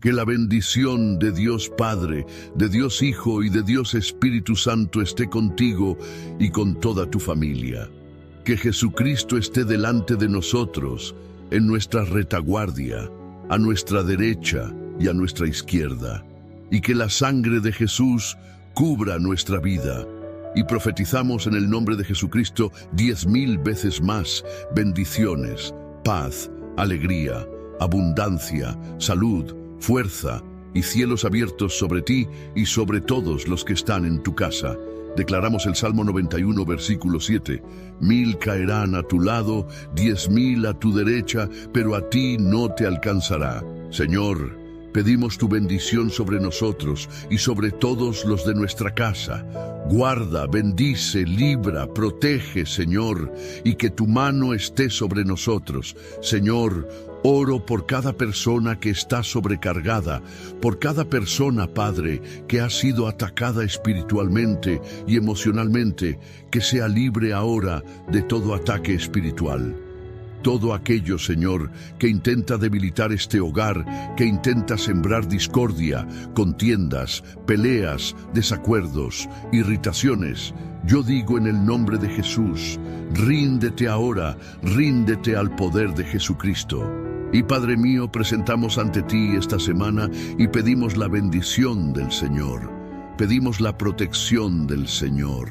Que la bendición de Dios Padre, de Dios Hijo y de Dios Espíritu Santo esté contigo y con toda tu familia. Que Jesucristo esté delante de nosotros, en nuestra retaguardia, a nuestra derecha y a nuestra izquierda. Y que la sangre de Jesús cubra nuestra vida. Y profetizamos en el nombre de Jesucristo 10,000 veces más bendiciones, paz, alegría, abundancia, salud, fuerza y cielos abiertos sobre ti y sobre todos los que están en tu casa. Declaramos el Salmo 91, versículo 7. 1000 caerán a tu lado, 10,000 a tu derecha, pero a ti no te alcanzará. Señor, pedimos tu bendición sobre nosotros y sobre todos los de nuestra casa. Guarda, bendice, libra, protege, Señor, y que tu mano esté sobre nosotros. Señor, oro por cada persona que está sobrecargada, por cada persona, Padre, que ha sido atacada espiritualmente y emocionalmente, que sea libre ahora de todo ataque espiritual. Todo aquello, Señor, que intenta debilitar este hogar, que intenta sembrar discordia, contiendas, peleas, desacuerdos, irritaciones, yo digo en el nombre de Jesús, ríndete ahora, ríndete al poder de Jesucristo. Y Padre mío, presentamos ante ti esta semana y pedimos la bendición del Señor, pedimos la protección del Señor.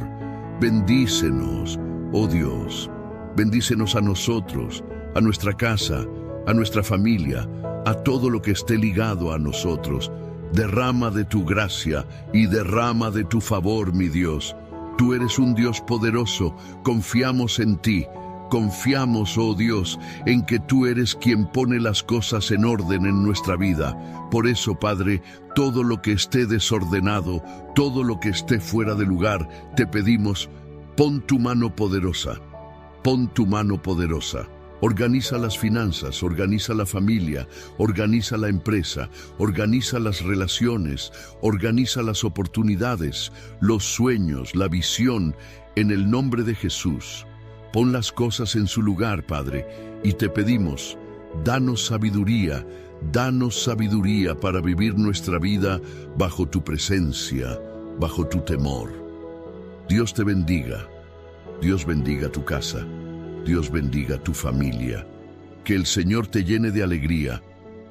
Bendícenos, oh Dios. Bendícenos a nosotros, a nuestra casa, a nuestra familia, a todo lo que esté ligado a nosotros. Derrama de tu gracia y derrama de tu favor, mi Dios. Tú eres un Dios poderoso, confiamos en ti. Confiamos, oh Dios, en que tú eres quien pone las cosas en orden en nuestra vida. Por eso, Padre, todo lo que esté desordenado, todo lo que esté fuera de lugar, te pedimos, pon tu mano poderosa. Pon tu mano poderosa. Organiza las finanzas, organiza la familia, organiza la empresa, organiza las relaciones, organiza las oportunidades, los sueños, la visión, en el nombre de Jesús. Pon las cosas en su lugar, Padre, y te pedimos, danos sabiduría para vivir nuestra vida bajo tu presencia, bajo tu temor. Dios te bendiga. Dios bendiga tu casa, Dios bendiga tu familia. Que el Señor te llene de alegría,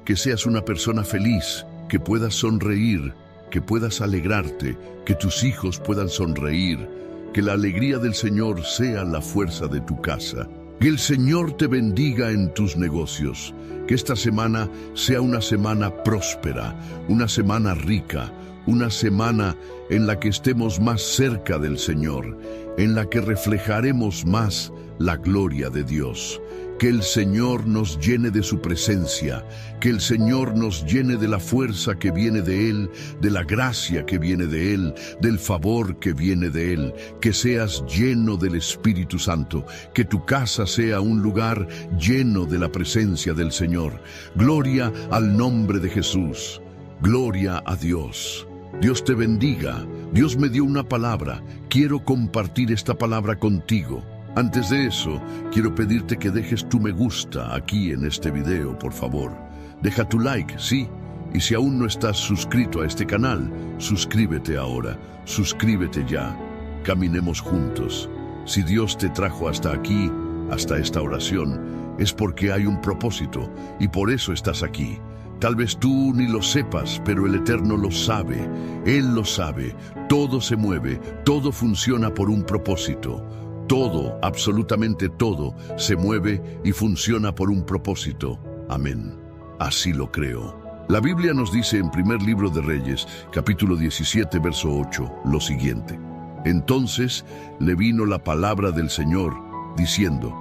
que seas una persona feliz, que puedas sonreír, que puedas alegrarte, que tus hijos puedan sonreír, que la alegría del Señor sea la fuerza de tu casa. Que el Señor te bendiga en tus negocios, que esta semana sea una semana próspera, una semana rica, una semana en la que estemos más cerca del Señor, en la que reflejaremos más la gloria de Dios. Que el Señor nos llene de su presencia, que el Señor nos llene de la fuerza que viene de Él, de la gracia que viene de Él, del favor que viene de Él. Que seas lleno del Espíritu Santo, que tu casa sea un lugar lleno de la presencia del Señor. Gloria al nombre de Jesús. Gloria a Dios. Dios te bendiga. Dios me dio una palabra. Quiero compartir esta palabra contigo. Antes de eso, quiero pedirte que dejes tu me gusta aquí en este video, por favor. Deja tu like, sí. Y si aún no estás suscrito a este canal, suscríbete ahora. Suscríbete ya. Caminemos juntos. Si Dios te trajo hasta aquí, hasta esta oración, es porque hay un propósito y por eso estás aquí. Tal vez tú ni lo sepas, pero el Eterno lo sabe. Él lo sabe. Todo se mueve, todo funciona por un propósito. Todo, absolutamente todo, se mueve y funciona por un propósito. Amén. Así lo creo. La Biblia nos dice en primer libro de Reyes, capítulo 17, verso 8, lo siguiente. Entonces le vino la palabra del Señor, diciendo,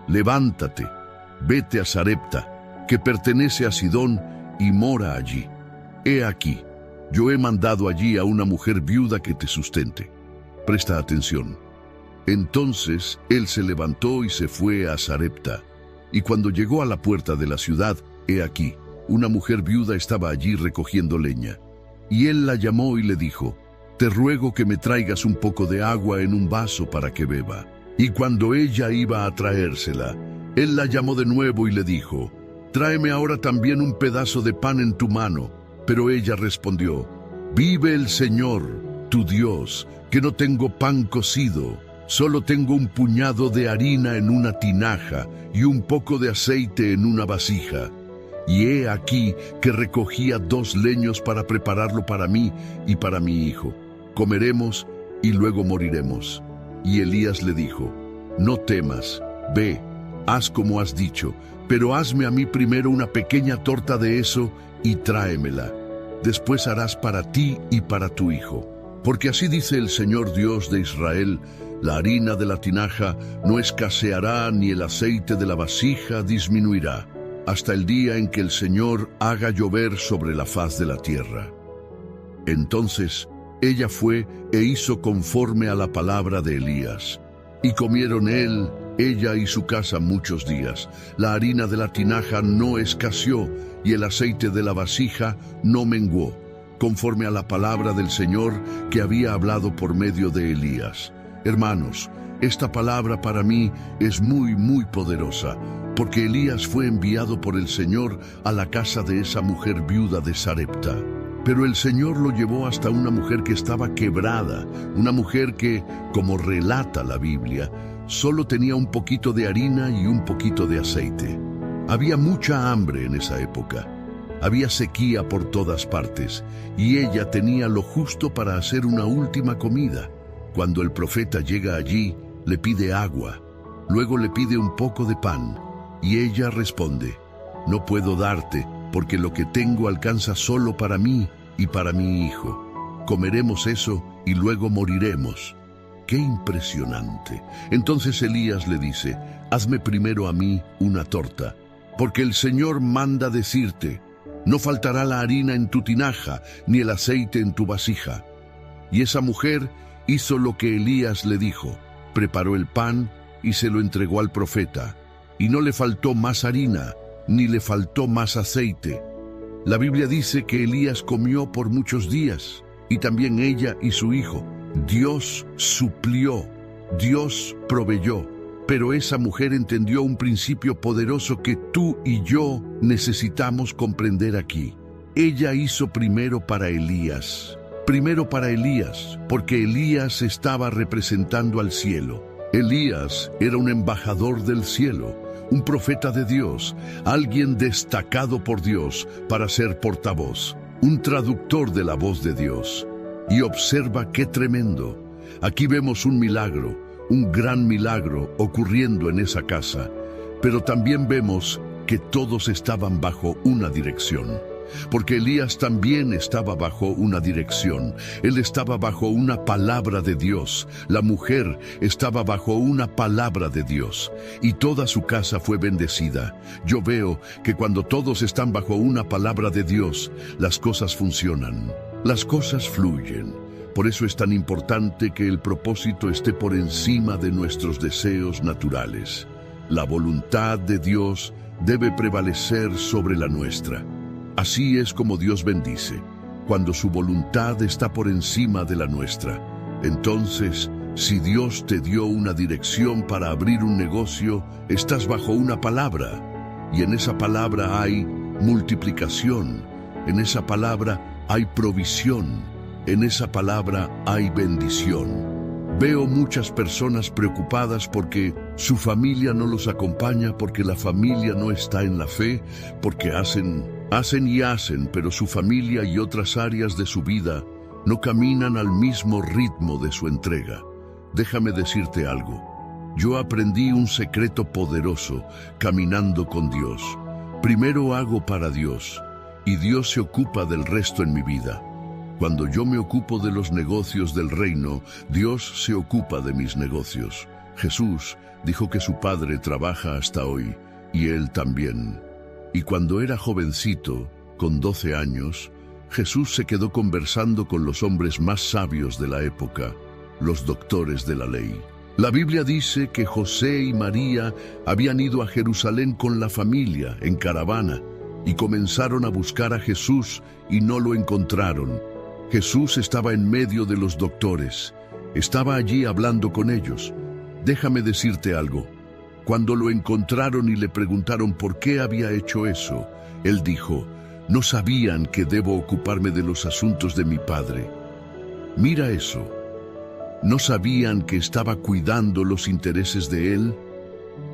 levántate, vete a Sarepta, que pertenece a Sidón, y mora allí. He aquí, yo he mandado allí a una mujer viuda que te sustente. Presta atención. Entonces él se levantó y se fue a Sarepta. Y cuando llegó a la puerta de la ciudad, he aquí, una mujer viuda estaba allí recogiendo leña. Y él la llamó y le dijo, te ruego que me traigas un poco de agua en un vaso para que beba. Y cuando ella iba a traérsela, él la llamó de nuevo y le dijo, tráeme ahora también un pedazo de pan en tu mano. Pero ella respondió: «Vive el Señor, tu Dios, que no tengo pan cocido, solo tengo un puñado de harina en una tinaja y un poco de aceite en una vasija. Y he aquí que recogía 2 leños para prepararlo para mí y para mi hijo. Comeremos y luego moriremos». Y Elías le dijo: «No temas, ve, haz como has dicho, pero hazme a mí primero una pequeña torta de eso y tráemela. Después harás para ti y para tu hijo. Porque así dice el Señor Dios de Israel: la harina de la tinaja no escaseará ni el aceite de la vasija disminuirá, hasta el día en que el Señor haga llover sobre la faz de la tierra». Entonces ella fue e hizo conforme a la palabra de Elías. Y comieron él, ella y su casa muchos días. La harina de la tinaja no escaseó y el aceite de la vasija no menguó, conforme a la palabra del Señor que había hablado por medio de Elías. Hermanos, esta palabra para mí es muy poderosa, porque Elías fue enviado por el Señor a la casa de esa mujer viuda de Sarepta. Pero el Señor lo llevó hasta una mujer que estaba quebrada, una mujer que, como relata la Biblia, solo tenía un poquito de harina y un poquito de aceite. Había mucha hambre en esa época. Había sequía por todas partes, y ella tenía lo justo para hacer una última comida. Cuando el profeta llega allí, le pide agua, luego le pide un poco de pan, y ella responde: «No puedo darte, porque lo que tengo alcanza solo para mí y para mi hijo. Comeremos eso y luego moriremos». ¡Qué impresionante! Entonces Elías le dice: «Hazme primero a mí una torta, porque el Señor manda decirte: no faltará la harina en tu tinaja, ni el aceite en tu vasija». Y esa mujer hizo lo que Elías le dijo, preparó el pan y se lo entregó al profeta, y no le faltó más harina, ni le faltó más aceite. La Biblia dice que Elías comió por muchos días, y también ella y su hijo. Dios suplió, Dios proveyó, pero esa mujer entendió un principio poderoso que tú y yo necesitamos comprender aquí. Ella hizo primero para Elías, porque Elías estaba representando al cielo. Elías era un embajador del cielo, un profeta de Dios, alguien destacado por Dios para ser portavoz, un traductor de la voz de Dios. Y observa qué tremendo. Aquí vemos un milagro, un gran milagro ocurriendo en esa casa, pero también vemos que todos estaban bajo una dirección. Porque Elías también estaba bajo una dirección. Él estaba bajo una palabra de Dios. La mujer estaba bajo una palabra de Dios. Y toda su casa fue bendecida. Yo veo que cuando todos están bajo una palabra de Dios, las cosas funcionan. Las cosas fluyen. Por eso es tan importante que el propósito esté por encima de nuestros deseos naturales. La voluntad de Dios debe prevalecer sobre la nuestra. Así es como Dios bendice, cuando su voluntad está por encima de la nuestra. Entonces, si Dios te dio una dirección para abrir un negocio, estás bajo una palabra. Y en esa palabra hay multiplicación, en esa palabra hay provisión, en esa palabra hay bendición. Veo muchas personas preocupadas porque su familia no los acompaña, porque la familia no está en la fe, porque hacen, pero su familia y otras áreas de su vida no caminan al mismo ritmo de su entrega. Déjame decirte algo. Yo aprendí un secreto poderoso caminando con Dios. Primero hago para Dios, y Dios se ocupa del resto en mi vida. Cuando yo me ocupo de los negocios del reino, Dios se ocupa de mis negocios. Jesús dijo que su Padre trabaja hasta hoy, y Él también. Y cuando era jovencito, con 12 años, Jesús se quedó conversando con los hombres más sabios de la época, los doctores de la ley. La Biblia dice que José y María habían ido a Jerusalén con la familia en caravana y comenzaron a buscar a Jesús y no lo encontraron. Jesús estaba en medio de los doctores, estaba allí hablando con ellos. Déjame decirte algo. Cuando lo encontraron y le preguntaron por qué había hecho eso, él dijo: No sabían que debo ocuparme de los asuntos de mi padre. Mira eso. ¿No sabían que estaba cuidando los intereses de Él?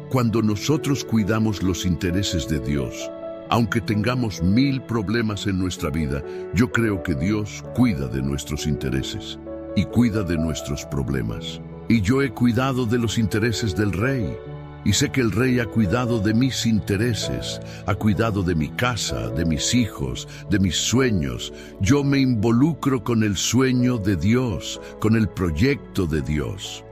Cuando nosotros cuidamos los intereses de Dios, aunque tengamos 1000 problemas en nuestra vida, yo creo que Dios cuida de nuestros intereses y cuida de nuestros problemas. Y yo he cuidado de los intereses del Rey. Y sé que el Rey ha cuidado de mis intereses, ha cuidado de mi casa, de mis hijos, de mis sueños. Yo me involucro con el sueño de Dios, con el proyecto de Dios.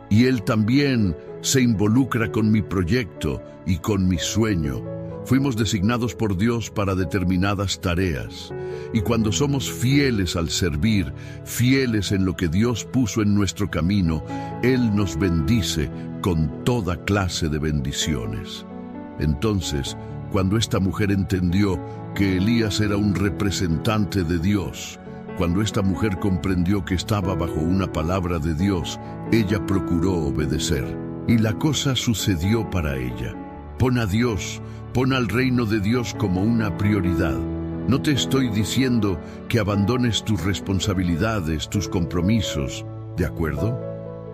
Y Él también se involucra con mi proyecto y con mi sueño. Fuimos designados por Dios para determinadas tareas. Y cuando somos fieles al servir, fieles en lo que Dios puso en nuestro camino, Él nos bendice con toda clase de bendiciones. Entonces, cuando esta mujer entendió que Elías era un representante de Dios, cuando esta mujer comprendió que estaba bajo una palabra de Dios, ella procuró obedecer. Y la cosa sucedió para ella. Pon a Dios, pon al reino de Dios como una prioridad. No te estoy diciendo que abandones tus responsabilidades, tus compromisos, ¿de acuerdo?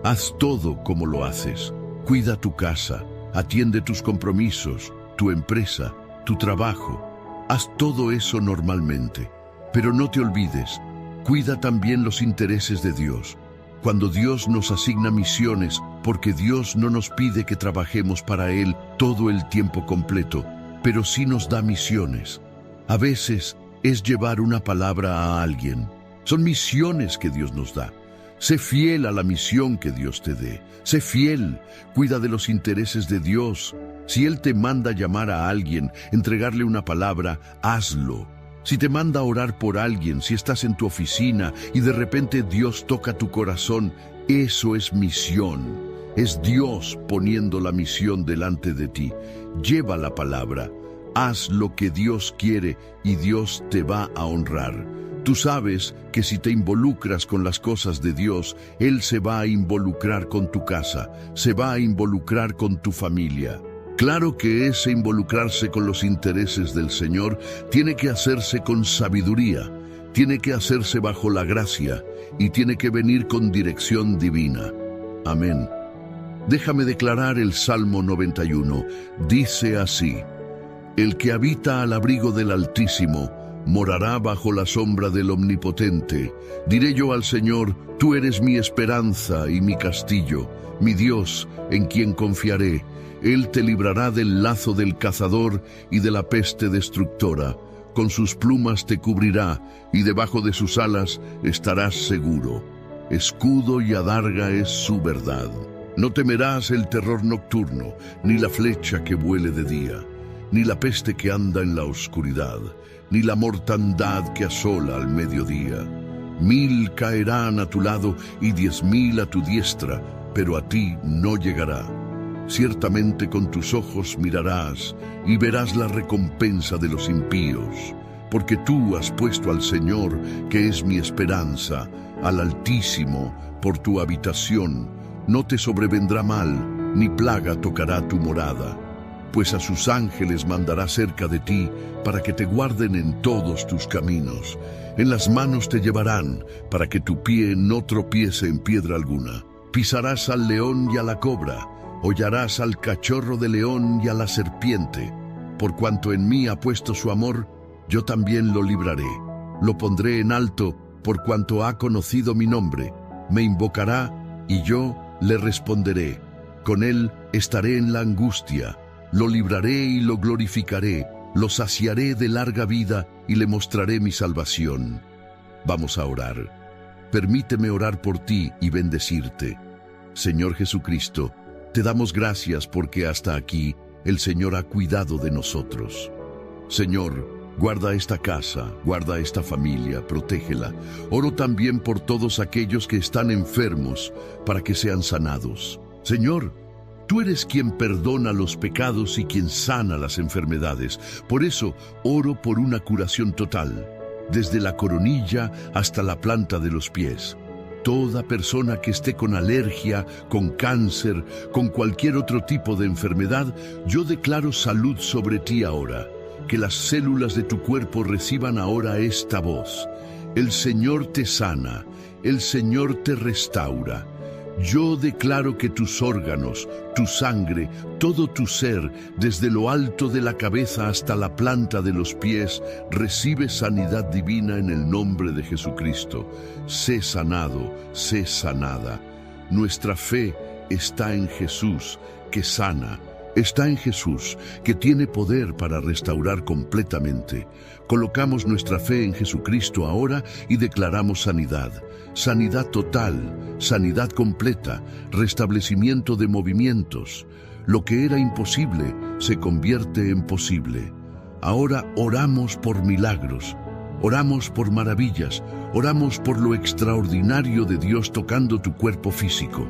Haz todo como lo haces. Cuida tu casa, atiende tus compromisos, tu empresa, tu trabajo. Haz todo eso normalmente. Pero no te olvides, cuida también los intereses de Dios. Cuando Dios nos asigna misiones, porque Dios no nos pide que trabajemos para Él todo el tiempo completo, pero sí nos da misiones. A veces es llevar una palabra a alguien. Son misiones que Dios nos da. Sé fiel a la misión que Dios te dé. Sé fiel, cuida de los intereses de Dios. Si Él te manda llamar a alguien, entregarle una palabra, hazlo. Si te manda a orar por alguien, si estás en tu oficina y de repente Dios toca tu corazón, eso es misión. Es Dios poniendo la misión delante de ti. Lleva la palabra. Haz lo que Dios quiere y Dios te va a honrar. Tú sabes que si te involucras con las cosas de Dios, Él se va a involucrar con tu casa, se va a involucrar con tu familia. Claro que ese involucrarse con los intereses del Señor tiene que hacerse con sabiduría, tiene que hacerse bajo la gracia y tiene que venir con dirección divina. Amén. Déjame declarar el Salmo 91. Dice así: El que habita al abrigo del Altísimo morará bajo la sombra del Omnipotente. Diré yo al Señor: Tú eres mi esperanza y mi castillo, mi Dios, en quien confiaré. Él te librará del lazo del cazador y de la peste destructora. Con sus plumas te cubrirá, y debajo de sus alas estarás seguro. Escudo y adarga es su verdad. No temerás el terror nocturno, ni la flecha que vuele de día, ni la peste que anda en la oscuridad, ni la mortandad que asola al mediodía. 1000 caerán a tu lado y 10.000 a tu diestra, pero a ti no llegará. Ciertamente con tus ojos mirarás y verás la recompensa de los impíos, porque tú has puesto al Señor, que es mi esperanza, al Altísimo, por tu habitación. No te sobrevendrá mal, ni plaga tocará tu morada, pues a sus ángeles mandará cerca de ti, para que te guarden en todos tus caminos. En las manos te llevarán, para que tu pie no tropiece en piedra alguna. Pisarás al león y a la cobra, hollarás al cachorro de león y a la serpiente. Por cuanto en mí ha puesto su amor, yo también lo libraré. Lo pondré en alto, por cuanto ha conocido mi nombre. Me invocará, y yo le responderé. Con él estaré en la angustia. Lo libraré y lo glorificaré. Lo saciaré de larga vida y le mostraré mi salvación. Vamos a orar. Permíteme orar por ti y bendecirte. Señor Jesucristo, te damos gracias porque hasta aquí el Señor ha cuidado de nosotros. Señor, guarda esta casa, guarda esta familia, protégela. Oro también por todos aquellos que están enfermos, para que sean sanados. Señor, tú eres quien perdona los pecados y quien sana las enfermedades. Por eso, oro por una curación total, desde la coronilla hasta la planta de los pies. Toda persona que esté con alergia, con cáncer, con cualquier otro tipo de enfermedad, yo declaro salud sobre ti ahora. que las células de tu cuerpo reciban ahora esta voz. El Señor te sana, el Señor te restaura. Yo declaro que tus órganos, tu sangre, todo tu ser, desde lo alto de la cabeza hasta la planta de los pies, recibe sanidad divina en el nombre de Jesucristo. Sé sanado, sé sanada. Nuestra fe está en Jesús, que sana. Está en Jesús, que tiene poder para restaurar completamente. Colocamos nuestra fe en Jesucristo ahora y declaramos sanidad. Sanidad total, sanidad completa, restablecimiento de movimientos. Lo que era imposible se convierte en posible. Ahora oramos por milagros, oramos por maravillas, oramos por lo extraordinario de Dios tocando tu cuerpo físico.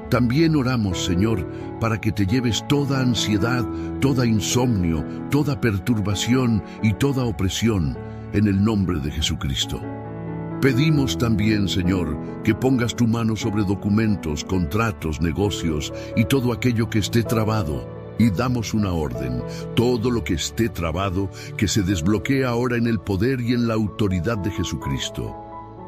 También oramos, Señor, para que te lleves toda ansiedad, toda insomnio, toda perturbación y toda opresión en el nombre de Jesucristo. Pedimos también, Señor, que pongas tu mano sobre documentos, contratos, negocios y todo aquello que esté trabado. Y damos una orden, todo lo que esté trabado, que se desbloquee ahora en el poder y en la autoridad de Jesucristo.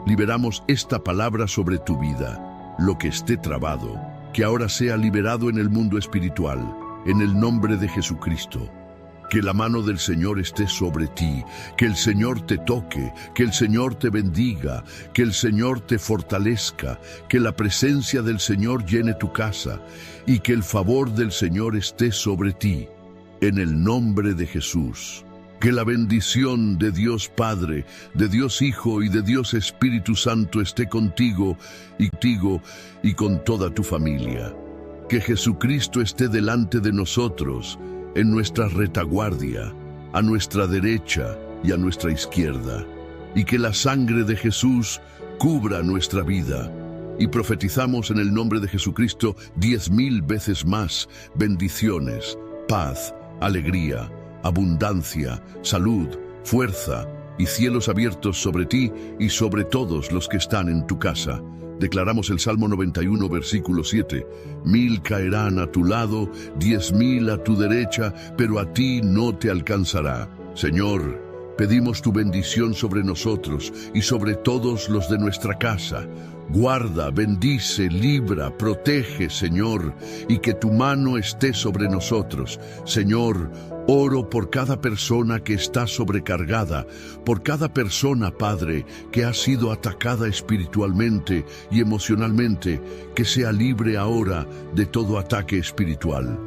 Liberamos esta palabra sobre tu vida, lo que esté trabado, que ahora sea liberado en el mundo espiritual, en el nombre de Jesucristo. Que la mano del Señor esté sobre ti, que el Señor te toque, que el Señor te bendiga, que el Señor te fortalezca, que la presencia del Señor llene tu casa y que el favor del Señor esté sobre ti, en el nombre de Jesús. Que la bendición de Dios Padre, de Dios Hijo y de Dios Espíritu Santo esté contigo y con toda tu familia. Que Jesucristo esté delante de nosotros, en nuestra retaguardia, a nuestra derecha y a nuestra izquierda, y que la sangre de Jesús cubra nuestra vida. Y profetizamos en el nombre de Jesucristo 10,000 veces más bendiciones, paz, alegría, abundancia, salud, fuerza y cielos abiertos sobre ti y sobre todos los que están en tu casa. Declaramos el Salmo 91, versículo 7. 1000 caerán a tu lado, 10,000 a tu derecha, pero a ti no te alcanzará. Señor, pedimos tu bendición sobre nosotros y sobre todos los de nuestra casa. Guarda, bendice, libra, protege, Señor, y que tu mano esté sobre nosotros. Señor, oro por cada persona que está sobrecargada, por cada persona, Padre, que ha sido atacada espiritualmente y emocionalmente, que sea libre ahora de todo ataque espiritual.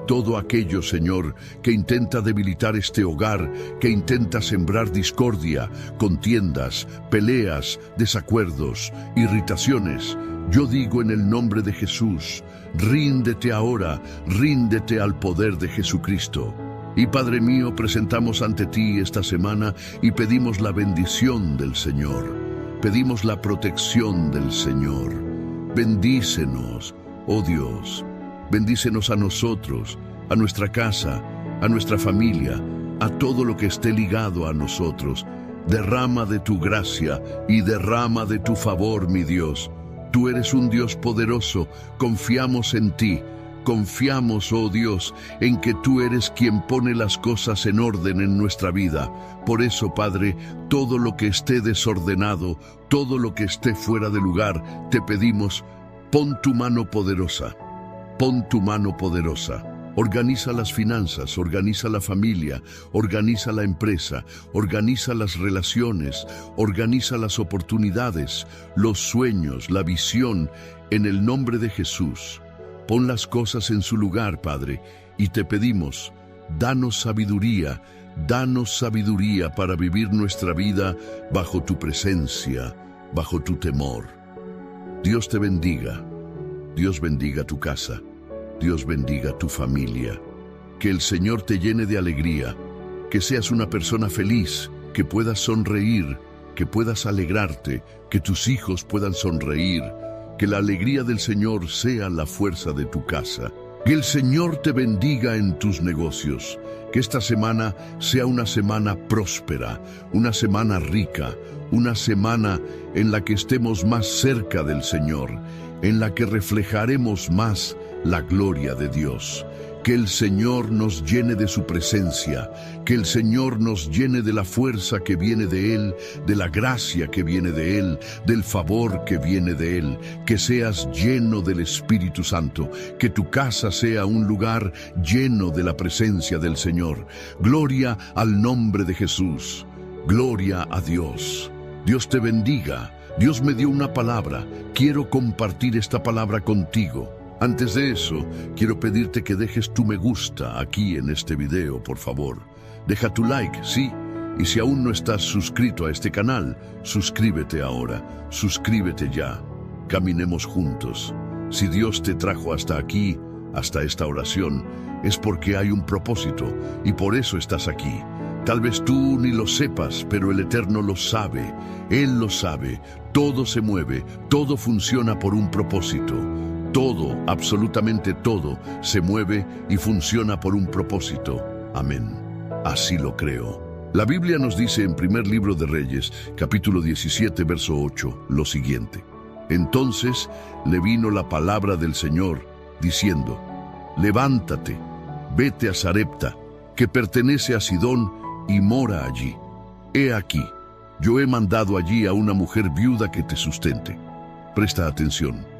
Todo aquello, Señor, que intenta debilitar este hogar, que intenta sembrar discordia, contiendas, peleas, desacuerdos, irritaciones, yo digo en el nombre de Jesús, ríndete ahora, ríndete al poder de Jesucristo. Y Padre mío, presentamos ante ti esta semana y pedimos la bendición del Señor, pedimos la protección del Señor. Bendícenos, oh Dios. Bendícenos a nosotros, a nuestra casa, a nuestra familia, a todo lo que esté ligado a nosotros. Derrama de tu gracia y derrama de tu favor, mi Dios. Tú eres un Dios poderoso, confiamos en ti. Confiamos, oh Dios, en que tú eres quien pone las cosas en orden en nuestra vida. Por eso, Padre, todo lo que esté desordenado, todo lo que esté fuera de lugar, te pedimos, pon tu mano poderosa. Pon tu mano poderosa. Organiza las finanzas, organiza la familia, organiza la empresa, organiza las relaciones, organiza las oportunidades, los sueños, la visión, en el nombre de Jesús. Pon las cosas en su lugar, Padre, y te pedimos, danos sabiduría para vivir nuestra vida bajo tu presencia, bajo tu temor. Dios te bendiga. Dios bendiga tu casa, Dios bendiga tu familia. Que el Señor te llene de alegría, que seas una persona feliz, que puedas sonreír, que puedas alegrarte, que tus hijos puedan sonreír, que la alegría del Señor sea la fuerza de tu casa. Que el Señor te bendiga en tus negocios, que esta semana sea una semana próspera, una semana rica, una semana en la que estemos más cerca del Señor, en la que reflejaremos más la gloria de Dios. Que el Señor nos llene de su presencia, que el Señor nos llene de la fuerza que viene de Él, de la gracia que viene de Él, del favor que viene de Él, que seas lleno del Espíritu Santo, que tu casa sea un lugar lleno de la presencia del Señor. Gloria al nombre de Jesús. Gloria a Dios. Dios te bendiga. Dios me dio una palabra. Quiero compartir esta palabra contigo. Antes de eso, quiero pedirte que dejes tu me gusta aquí en este video, por favor. Deja tu like, sí. Y si aún no estás suscrito a este canal, suscríbete ahora. Suscríbete ya. Caminemos juntos. Si Dios te trajo hasta aquí, hasta esta oración, es porque hay un propósito y por eso estás aquí. Tal vez tú ni lo sepas, pero el Eterno lo sabe. Él lo sabe. Todo se mueve, todo funciona por un propósito. Todo, absolutamente todo, se mueve y funciona por un propósito. Amén. Así lo creo. La Biblia nos dice en primer libro de Reyes, capítulo 17, verso 8, lo siguiente. Entonces le vino la palabra del Señor, diciendo, levántate, vete a Sarepta, que pertenece a Sidón, y mora allí. He aquí, yo he mandado allí a una mujer viuda que te sustente. Presta atención.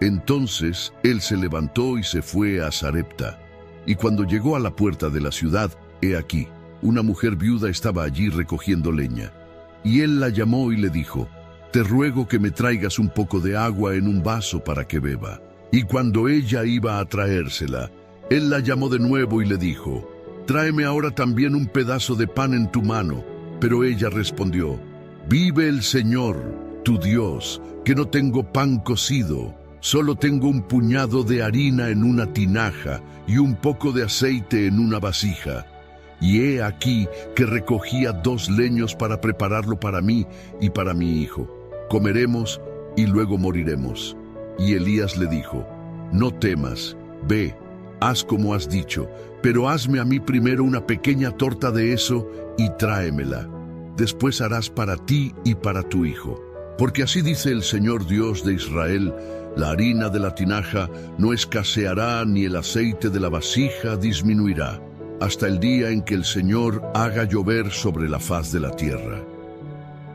Entonces él se levantó y se fue a Sarepta. Y cuando llegó a la puerta de la ciudad, he aquí, una mujer viuda estaba allí recogiendo leña. Y él la llamó y le dijo, te ruego que me traigas un poco de agua en un vaso para que beba. Y cuando ella iba a traérsela, él la llamó de nuevo y le dijo, tráeme ahora también un pedazo de pan en tu mano. Pero ella respondió, vive el Señor, tu Dios, que no tengo pan cocido. Solo tengo un puñado de harina en una tinaja y un poco de aceite en una vasija. Y he aquí que recogía 2 leños para prepararlo para mí y para mi hijo. Comeremos y luego moriremos. Y Elías le dijo, no temas, ve, haz como has dicho, pero hazme a mí primero una pequeña torta de eso y tráemela. Después harás para ti y para tu hijo. Porque así dice el Señor Dios de Israel, la harina de la tinaja no escaseará ni el aceite de la vasija disminuirá, hasta el día en que el Señor haga llover sobre la faz de la tierra.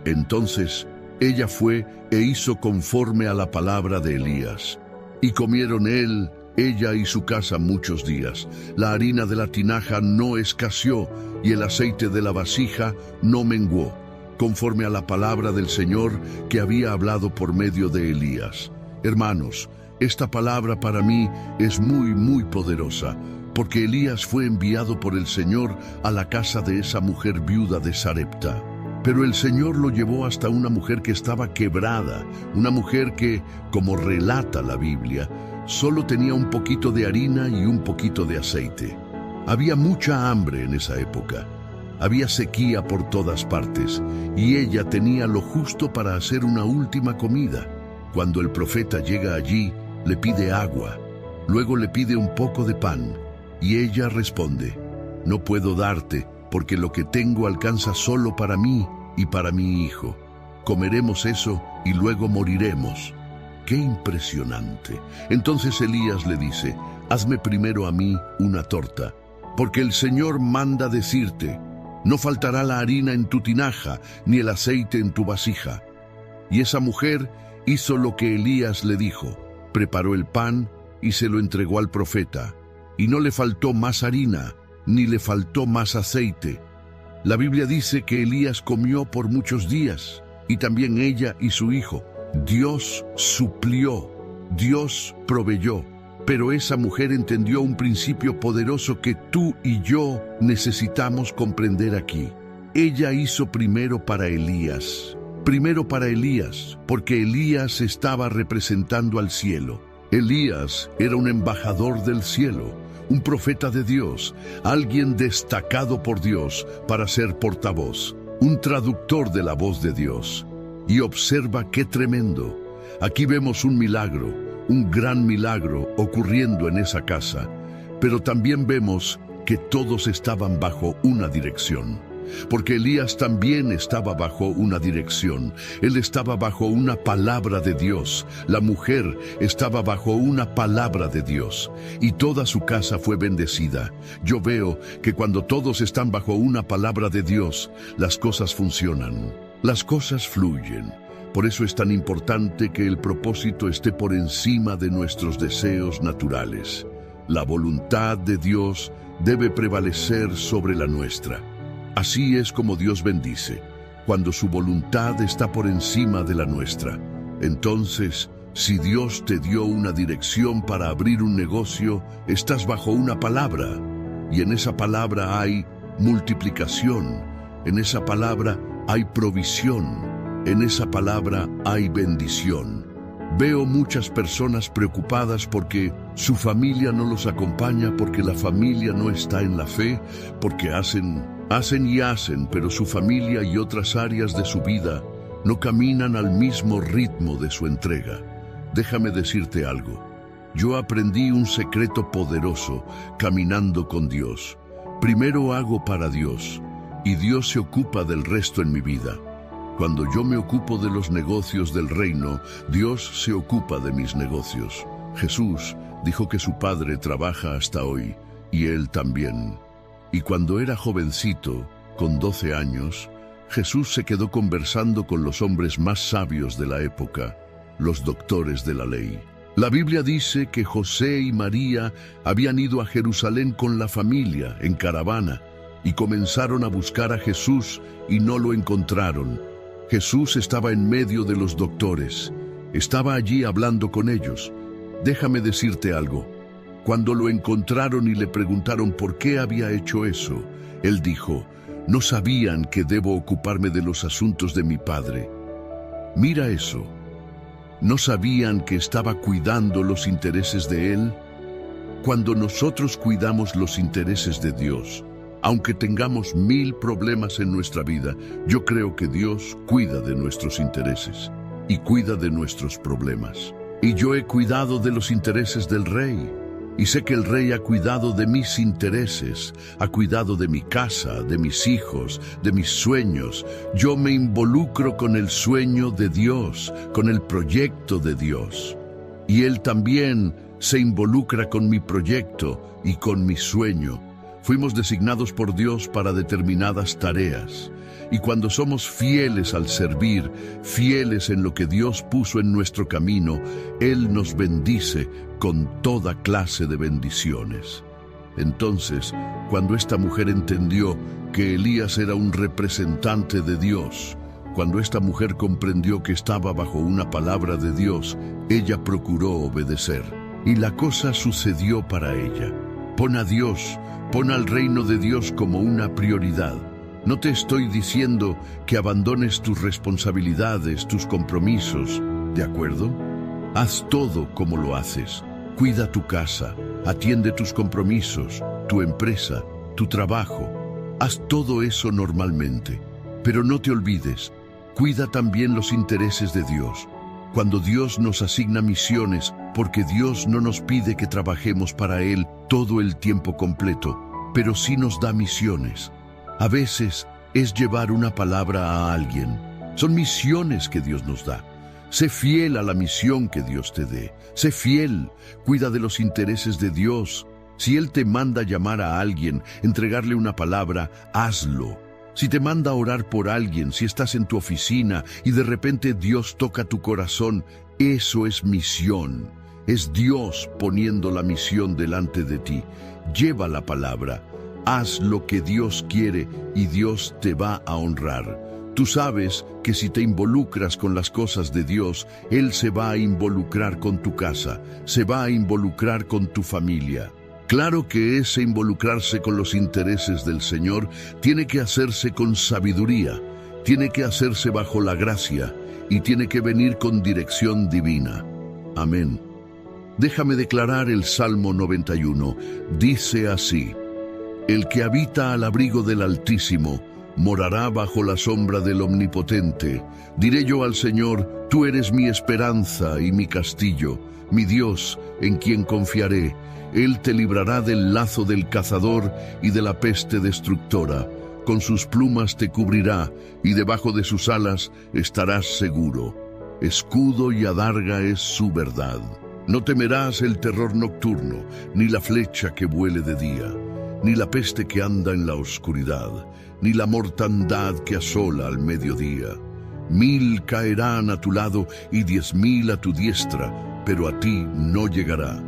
Entonces ella fue e hizo conforme a la palabra de Elías. Y comieron él, ella y su casa muchos días. La harina de la tinaja no escaseó y el aceite de la vasija no menguó, conforme a la palabra del Señor que había hablado por medio de Elías. Hermanos, esta palabra para mí es muy poderosa, porque Elías fue enviado por el Señor a la casa de esa mujer viuda de Sarepta. Pero el Señor lo llevó hasta una mujer que estaba quebrada, una mujer que, como relata la Biblia, solo tenía un poquito de harina y un poquito de aceite. Había mucha hambre en esa época. Había sequía por todas partes, y ella tenía lo justo para hacer una última comida. Cuando el profeta llega allí, le pide agua, luego le pide un poco de pan, y ella responde, no puedo darte, porque lo que tengo alcanza solo para mí y para mi hijo. Comeremos eso y luego moriremos. ¡Qué impresionante! Entonces Elías le dice, hazme primero a mí una torta, porque el Señor manda decirte, no faltará la harina en tu tinaja, ni el aceite en tu vasija. Y esa mujer hizo lo que Elías le dijo, preparó el pan y se lo entregó al profeta, y no le faltó más harina, ni le faltó más aceite. La Biblia dice que Elías comió por muchos días, y también ella y su hijo. Dios suplió, Dios proveyó, pero esa mujer entendió un principio poderoso que tú y yo necesitamos comprender aquí. Ella hizo primero para Elías, porque Elías estaba representando al cielo. Elías era un embajador del cielo, un profeta de Dios, alguien destacado por Dios para ser portavoz, un traductor de la voz de Dios. Y observa qué tremendo. Aquí vemos un milagro, un gran milagro ocurriendo en esa casa, pero también vemos que todos estaban bajo una dirección. porque Elías también estaba bajo una dirección. Él estaba bajo una palabra de Dios. La mujer estaba bajo una palabra de Dios, y toda su casa fue bendecida. Yo veo que cuando todos están bajo una palabra de Dios, las cosas funcionan, las cosas fluyen. Por eso es tan importante que el propósito esté por encima de nuestros deseos naturales. La voluntad de Dios debe prevalecer sobre la nuestra. Así es como Dios bendice, cuando su voluntad está por encima de la nuestra. Entonces, si Dios te dio una dirección para abrir un negocio, estás bajo una palabra, y en esa palabra hay multiplicación, en esa palabra hay provisión, en esa palabra hay bendición. Veo muchas personas preocupadas porque su familia no los acompaña, porque la familia no está en la fe, porque hacen, pero su familia y otras áreas de su vida no caminan al mismo ritmo de su entrega. Déjame decirte algo. Yo aprendí un secreto poderoso caminando con Dios. Primero hago para Dios, y Dios se ocupa del resto en mi vida. Cuando yo me ocupo de los negocios del reino, Dios se ocupa de mis negocios. Jesús dijo que su Padre trabaja hasta hoy, y Él también. Y cuando era jovencito, con 12 años, Jesús se quedó conversando con los hombres más sabios de la época, los doctores de la ley. La Biblia dice que José y María habían ido a Jerusalén con la familia, en caravana, y comenzaron a buscar a Jesús y no lo encontraron. Jesús estaba en medio de los doctores, estaba allí hablando con ellos. Déjame decirte algo. Cuando lo encontraron y le preguntaron por qué había hecho eso, él dijo: no sabían que debo ocuparme de los asuntos de mi Padre. Mira eso. ¿No sabían que estaba cuidando los intereses de Él? Cuando nosotros cuidamos los intereses de Dios, aunque tengamos 1000 problemas en nuestra vida, yo creo que Dios cuida de nuestros intereses y cuida de nuestros problemas. Y yo he cuidado de los intereses del Rey. Y sé que el Rey ha cuidado de mis intereses, ha cuidado de mi casa, de mis hijos, de mis sueños. Yo me involucro con el sueño de Dios, con el proyecto de Dios. Y Él también se involucra con mi proyecto y con mi sueño. Fuimos designados por Dios para determinadas tareas. Y cuando somos fieles al servir, fieles en lo que Dios puso en nuestro camino, Él nos bendice con toda clase de bendiciones. Entonces, cuando esta mujer entendió que Elías era un representante de Dios, cuando esta mujer comprendió que estaba bajo una palabra de Dios, ella procuró obedecer. Y la cosa sucedió para ella. Pon a Dios, pon al reino de Dios como una prioridad. No te estoy diciendo que abandones tus responsabilidades, tus compromisos, ¿de acuerdo? Haz todo como lo haces. Cuida tu casa, atiende tus compromisos, tu empresa, tu trabajo. Haz todo eso normalmente. Pero no te olvides, cuida también los intereses de Dios. Cuando Dios nos asigna misiones, porque Dios no nos pide que trabajemos para Él todo el tiempo completo, pero sí nos da misiones. A veces es llevar una palabra a alguien. Son misiones que Dios nos da. Sé fiel a la misión que Dios te dé. Sé fiel, cuida de los intereses de Dios. Si Él te manda llamar a alguien, entregarle una palabra, hazlo. Si te manda a orar por alguien, si estás en tu oficina y de repente Dios toca tu corazón, eso es misión. Es Dios poniendo la misión delante de ti. Lleva la palabra. Haz lo que Dios quiere y Dios te va a honrar. Tú sabes que si te involucras con las cosas de Dios, Él se va a involucrar con tu casa, se va a involucrar con tu familia. Claro que ese involucrarse con los intereses del Señor tiene que hacerse con sabiduría, tiene que hacerse bajo la gracia y tiene que venir con dirección divina. Amén. Déjame declarar el Salmo 91. Dice así: el que habita al abrigo del Altísimo morará bajo la sombra del Omnipotente. Diré yo al Señor: tú eres mi esperanza y mi castillo, mi Dios, en quien confiaré. Él te librará del lazo del cazador y de la peste destructora. con sus plumas te cubrirá, y debajo de sus alas estarás seguro. Escudo y adarga es su verdad. No temerás el terror nocturno, ni la flecha que vuele de día, ni la peste que anda en la oscuridad, ni la mortandad que asola al mediodía. 1000 caerán a tu lado y 10.000 a tu diestra, pero a ti no llegará.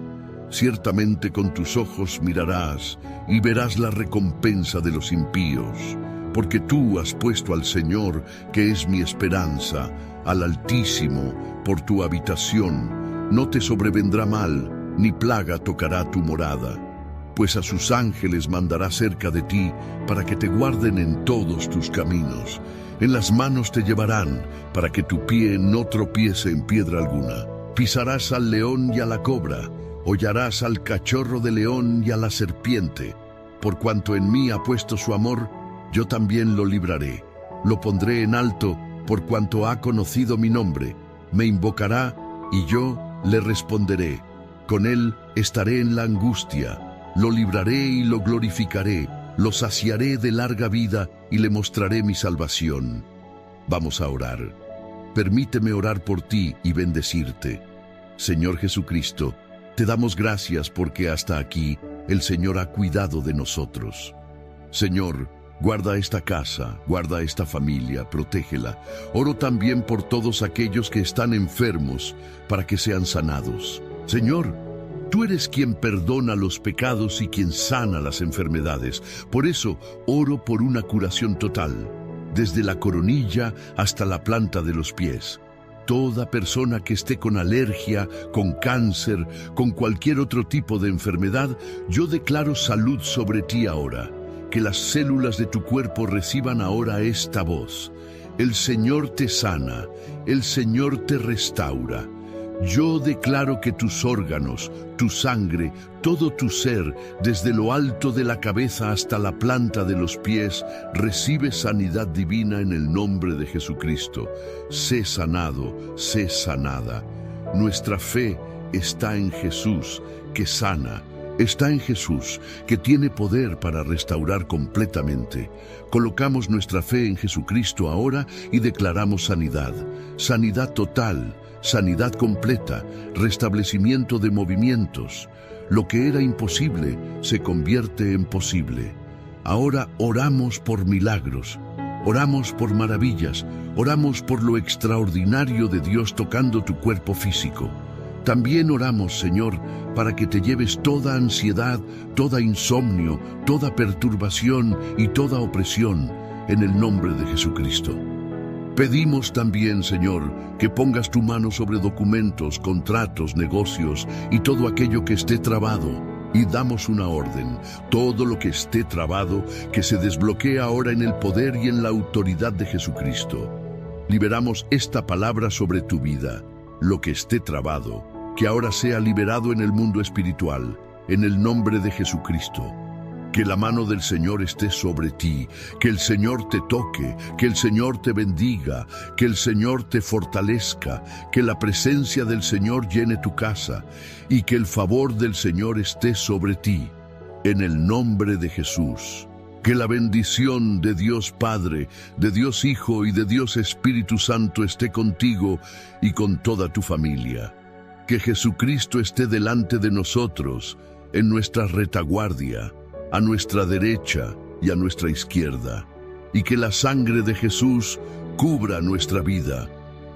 Ciertamente con tus ojos mirarás y verás la recompensa de los impíos, porque tú has puesto al Señor, que es mi esperanza, al Altísimo, por tu habitación. No te sobrevendrá mal, ni plaga tocará tu morada, pues a sus ángeles mandará cerca de ti, para que te guarden en todos tus caminos. En las manos te llevarán, para que tu pie no tropiece en piedra alguna. Pisarás al león y a la cobra, hollarás al cachorro de león y a la serpiente. Por cuanto en mí ha puesto su amor, yo también lo libraré. Lo pondré en alto, por cuanto ha conocido mi nombre. Me invocará, y yo le responderé. Con él estaré en la angustia. Lo libraré y lo glorificaré. Lo saciaré de larga vida y le mostraré mi salvación. Vamos a orar. Permíteme orar por ti y bendecirte. Señor Jesucristo, te damos gracias porque hasta aquí el Señor ha cuidado de nosotros. Señor, guarda esta casa, guarda esta familia, protégela. Oro también por todos aquellos que están enfermos, para que sean sanados. Señor, tú eres quien perdona los pecados y quien sana las enfermedades. Por eso, oro por una curación total, desde la coronilla hasta la planta de los pies. Toda persona que esté con alergia, con cáncer, con cualquier otro tipo de enfermedad, yo declaro salud sobre ti ahora. Que las células de tu cuerpo reciban ahora esta voz. El Señor te sana, el Señor te restaura. Yo declaro que tus órganos, tu sangre, todo tu ser, desde lo alto de la cabeza hasta la planta de los pies, recibe sanidad divina en el nombre de Jesucristo. Sé sanado, sé sanada. Nuestra fe está en Jesús, que sana. Está en Jesús, que tiene poder para restaurar completamente. Colocamos nuestra fe en Jesucristo ahora y declaramos sanidad. Sanidad total, sanidad completa, restablecimiento de movimientos. Lo que era imposible se convierte en posible. Ahora oramos por milagros, oramos por maravillas, oramos por lo extraordinario de Dios tocando tu cuerpo físico. También oramos, Señor, para que te lleves toda ansiedad, toda insomnio, toda perturbación y toda opresión en el nombre de Jesucristo. Pedimos también, Señor, que pongas tu mano sobre documentos, contratos, negocios y todo aquello que esté trabado. Y damos una orden, todo lo que esté trabado, que se desbloquee ahora en el poder y en la autoridad de Jesucristo. Liberamos esta palabra sobre tu vida, lo que esté trabado, que ahora sea liberado en el mundo espiritual, en el nombre de Jesucristo. Que la mano del Señor esté sobre ti, que el Señor te toque, que el Señor te bendiga, que el Señor te fortalezca, que la presencia del Señor llene tu casa y que el favor del Señor esté sobre ti, en el nombre de Jesús. Que la bendición de Dios Padre, de Dios Hijo y de Dios Espíritu Santo esté contigo y con toda tu familia. Que Jesucristo esté delante de nosotros, en nuestra retaguardia, a nuestra derecha y a nuestra izquierda, y que la sangre de Jesús cubra nuestra vida.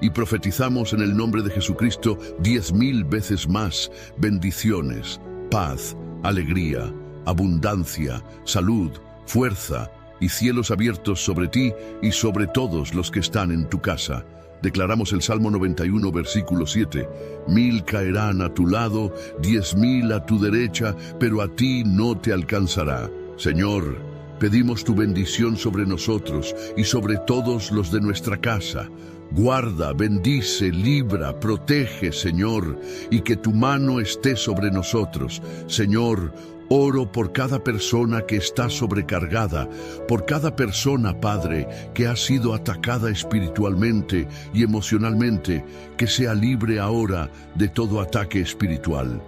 Y profetizamos en el nombre de Jesucristo 10.000 veces más bendiciones, paz, alegría, abundancia, salud, fuerza y cielos abiertos sobre ti y sobre todos los que están en tu casa. Declaramos el Salmo 91, versículo 7. 1000 caerán a tu lado, 10.000 a tu derecha, pero a ti no te alcanzará. Señor, pedimos tu bendición sobre nosotros y sobre todos los de nuestra casa. Guarda, bendice, libra, protege, Señor, y que tu mano esté sobre nosotros. Señor, oro por cada persona que está sobrecargada, por cada persona, Padre, que ha sido atacada espiritualmente y emocionalmente, que sea libre ahora de todo ataque espiritual.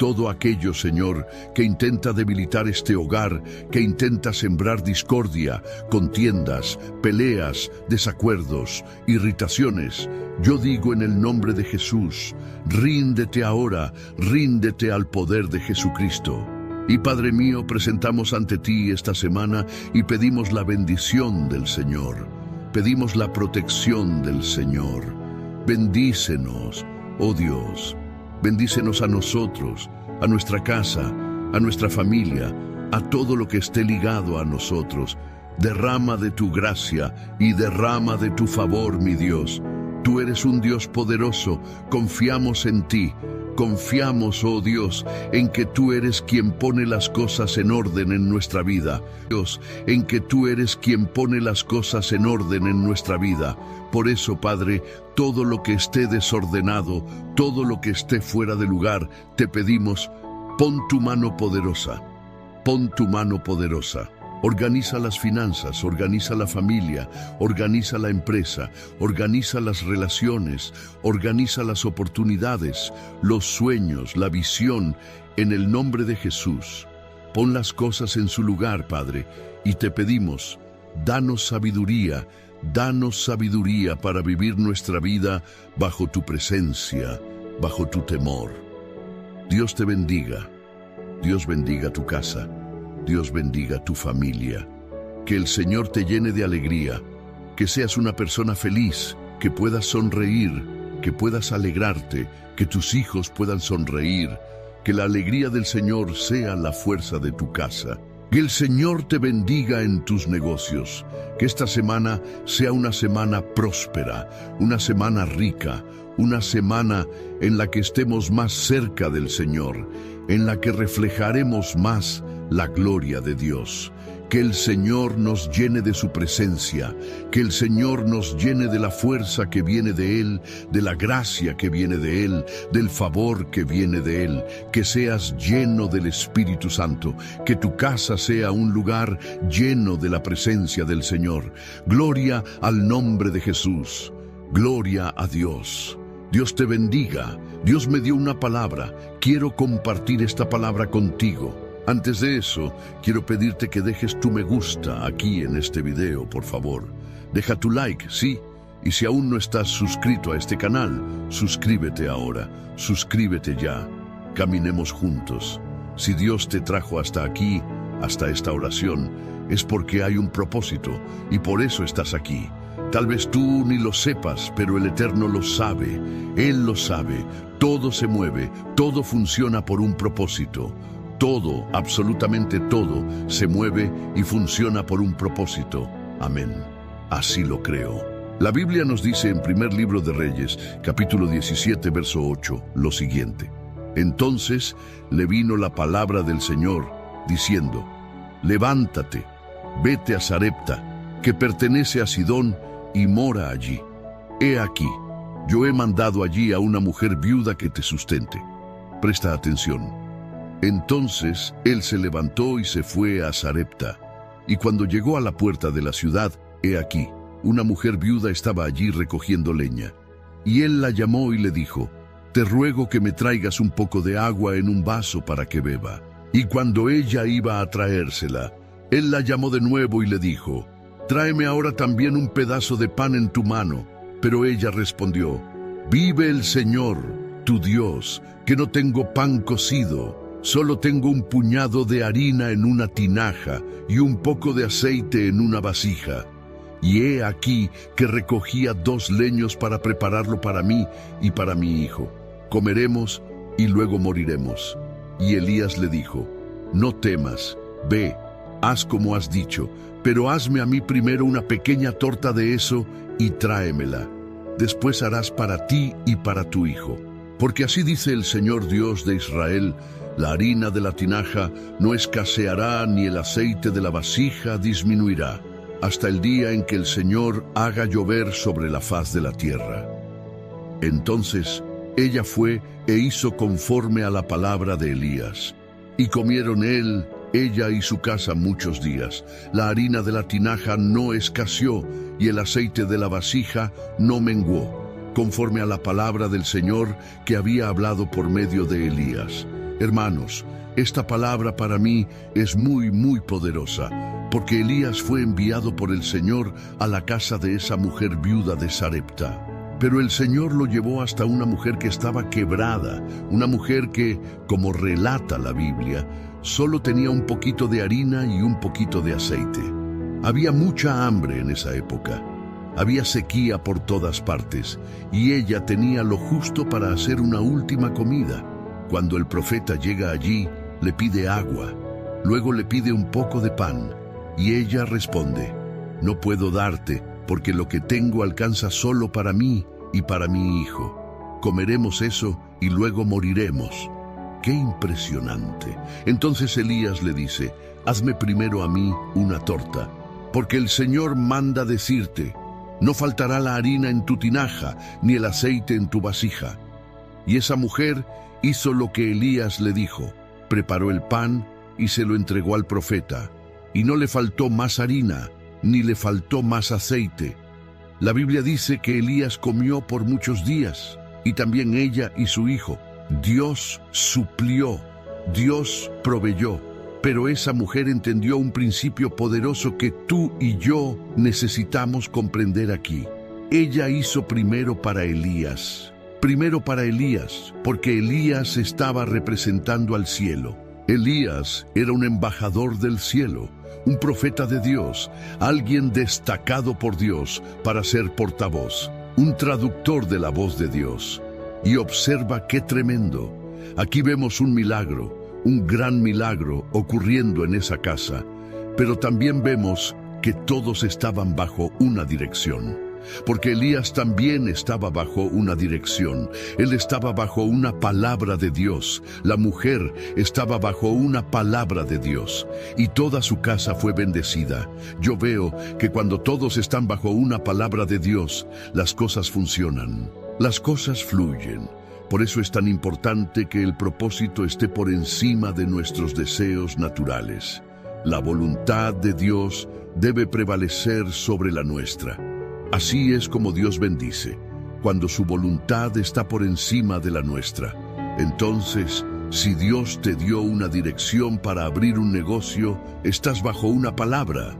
todo aquello, Señor, que intenta debilitar este hogar, que intenta sembrar discordia, contiendas, peleas, desacuerdos, irritaciones. Yo digo en el nombre de Jesús, ríndete ahora, ríndete al poder de Jesucristo. Y Padre mío, presentamos ante ti esta semana y pedimos la bendición del Señor. Pedimos la protección del Señor. Bendícenos, oh Dios. Bendícenos a nosotros, a nuestra casa, a nuestra familia, a todo lo que esté ligado a nosotros. Derrama de tu gracia y derrama de tu favor, mi Dios. Tú eres un Dios poderoso, confiamos en ti. Confiamos, oh Dios, en que tú eres quien pone las cosas en orden en nuestra vida. Dios, en que tú eres quien pone las cosas en orden en nuestra vida. Por eso, Padre, todo lo que esté desordenado, todo lo que esté fuera de lugar, te pedimos, pon tu mano poderosa, pon tu mano poderosa. Organiza las finanzas, organiza la familia, organiza la empresa, organiza las relaciones, organiza las oportunidades, los sueños, la visión, en el nombre de Jesús. Pon las cosas en su lugar, Padre, y te pedimos, danos sabiduría para vivir nuestra vida bajo tu presencia, bajo tu temor. Dios te bendiga, Dios bendiga tu casa. Dios bendiga tu familia. Que el Señor te llene de alegría, que seas una persona feliz, que puedas sonreír, que puedas alegrarte, que tus hijos puedan sonreír, que la alegría del Señor sea la fuerza de tu casa. Que el Señor te bendiga en tus negocios, que esta semana sea una semana próspera, una semana rica, una semana en la que estemos más cerca del Señor, en la que reflejaremos más la gloria de Dios. Que el Señor nos llene de su presencia, que el Señor nos llene de la fuerza que viene de Él, de la gracia que viene de Él, del favor que viene de Él, que seas lleno del Espíritu Santo, que tu casa sea un lugar lleno de la presencia del Señor. Gloria al nombre de Jesús, gloria a Dios. Dios te bendiga. Dios me dio una palabra, quiero compartir esta palabra contigo. Antes de eso, quiero pedirte que dejes tu me gusta aquí en este video, por favor. Deja tu like, sí, y si aún no estás suscrito a este canal, suscríbete ahora, suscríbete ya. Caminemos juntos. Si Dios te trajo hasta aquí, hasta esta oración, es porque hay un propósito, y por eso estás aquí. Tal vez tú ni lo sepas, pero el Eterno lo sabe. Él lo sabe. Todo se mueve, todo funciona por un propósito. Todo, absolutamente todo, se mueve y funciona por un propósito. Amén. Así lo creo. La Biblia nos dice en primer libro de Reyes, capítulo 17, verso 8, lo siguiente. Entonces le vino la palabra del Señor, diciendo, levántate, vete a Sarepta, que pertenece a Sidón, y mora allí. He aquí, yo he mandado allí a una mujer viuda que te sustente. Presta atención. Entonces él se levantó y se fue a Sarepta. Y cuando llegó a la puerta de la ciudad, he aquí, una mujer viuda estaba allí recogiendo leña. Y él la llamó y le dijo, te ruego que me traigas un poco de agua en un vaso para que beba. Y cuando ella iba a traérsela, él la llamó de nuevo y le dijo, tráeme ahora también un pedazo de pan en tu mano. Pero ella respondió, vive el Señor, tu Dios, que no tengo pan cocido. Solo tengo un puñado de harina en una tinaja y un poco de aceite en una vasija. Y he aquí que recogía 2 leños para prepararlo para mí y para mi hijo. Comeremos y luego moriremos. Y Elías le dijo, no temas, ve, haz como has dicho, pero hazme a mí primero una pequeña torta de eso y tráemela. Después harás para ti y para tu hijo. Porque así dice el Señor Dios de Israel, la harina de la tinaja no escaseará ni el aceite de la vasija disminuirá, hasta el día en que el Señor haga llover sobre la faz de la tierra. Entonces ella fue e hizo conforme a la palabra de Elías. Y comieron ella y su casa muchos días. La harina de la tinaja no escaseó y el aceite de la vasija no menguó, conforme a la palabra del Señor que había hablado por medio de Elías. Hermanos, esta palabra para mí es muy poderosa, porque Elías fue enviado por el Señor a la casa de esa mujer viuda de Sarepta. Pero el Señor lo llevó hasta una mujer que estaba quebrada, una mujer que, como relata la Biblia, solo tenía un poquito de harina y un poquito de aceite. Había mucha hambre en esa época. Había sequía por todas partes, y ella tenía lo justo para hacer una última comida. Cuando el profeta llega allí, le pide agua, luego le pide un poco de pan, y ella responde: no puedo darte, porque lo que tengo alcanza solo para mí y para mi hijo. Comeremos eso y luego moriremos. ¡Qué impresionante! Entonces Elías le dice: hazme primero a mí una torta, porque el Señor manda decirte: no faltará la harina en tu tinaja, ni el aceite en tu vasija. Y esa mujer hizo lo que Elías le dijo, preparó el pan y se lo entregó al profeta, y no le faltó más harina, ni le faltó más aceite. La Biblia dice que Elías comió por muchos días, y también ella y su hijo. Dios suplió, Dios proveyó, pero esa mujer entendió un principio poderoso que tú y yo necesitamos comprender aquí. Ella hizo primero para Elías, porque Elías estaba representando al cielo. Elías era un embajador del cielo, un profeta de Dios, alguien destacado por Dios para ser portavoz, un traductor de la voz de Dios. Y observa qué tremendo. Aquí vemos un milagro, un gran milagro ocurriendo en esa casa, pero también vemos que todos estaban bajo una dirección. Porque Elías también estaba bajo una dirección. Él estaba bajo una palabra de Dios. La mujer estaba bajo una palabra de Dios. Y toda su casa fue bendecida. Yo veo que cuando todos están bajo una palabra de Dios, las cosas funcionan. Las cosas fluyen. Por eso es tan importante que el propósito esté por encima de nuestros deseos naturales. La voluntad de Dios debe prevalecer sobre la nuestra. Así es como Dios bendice, cuando su voluntad está por encima de la nuestra. Entonces, si Dios te dio una dirección para abrir un negocio, estás bajo una palabra,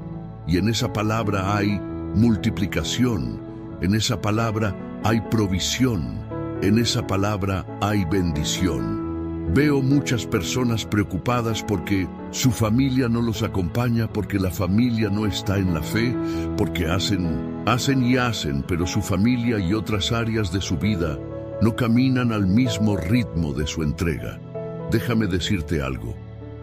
y en esa palabra hay multiplicación, en esa palabra hay provisión, en esa palabra hay bendición. Veo muchas personas preocupadas porque su familia no los acompaña, porque la familia no está en la fe, porque hacen, pero su familia y otras áreas de su vida no caminan al mismo ritmo de su entrega. Déjame decirte algo.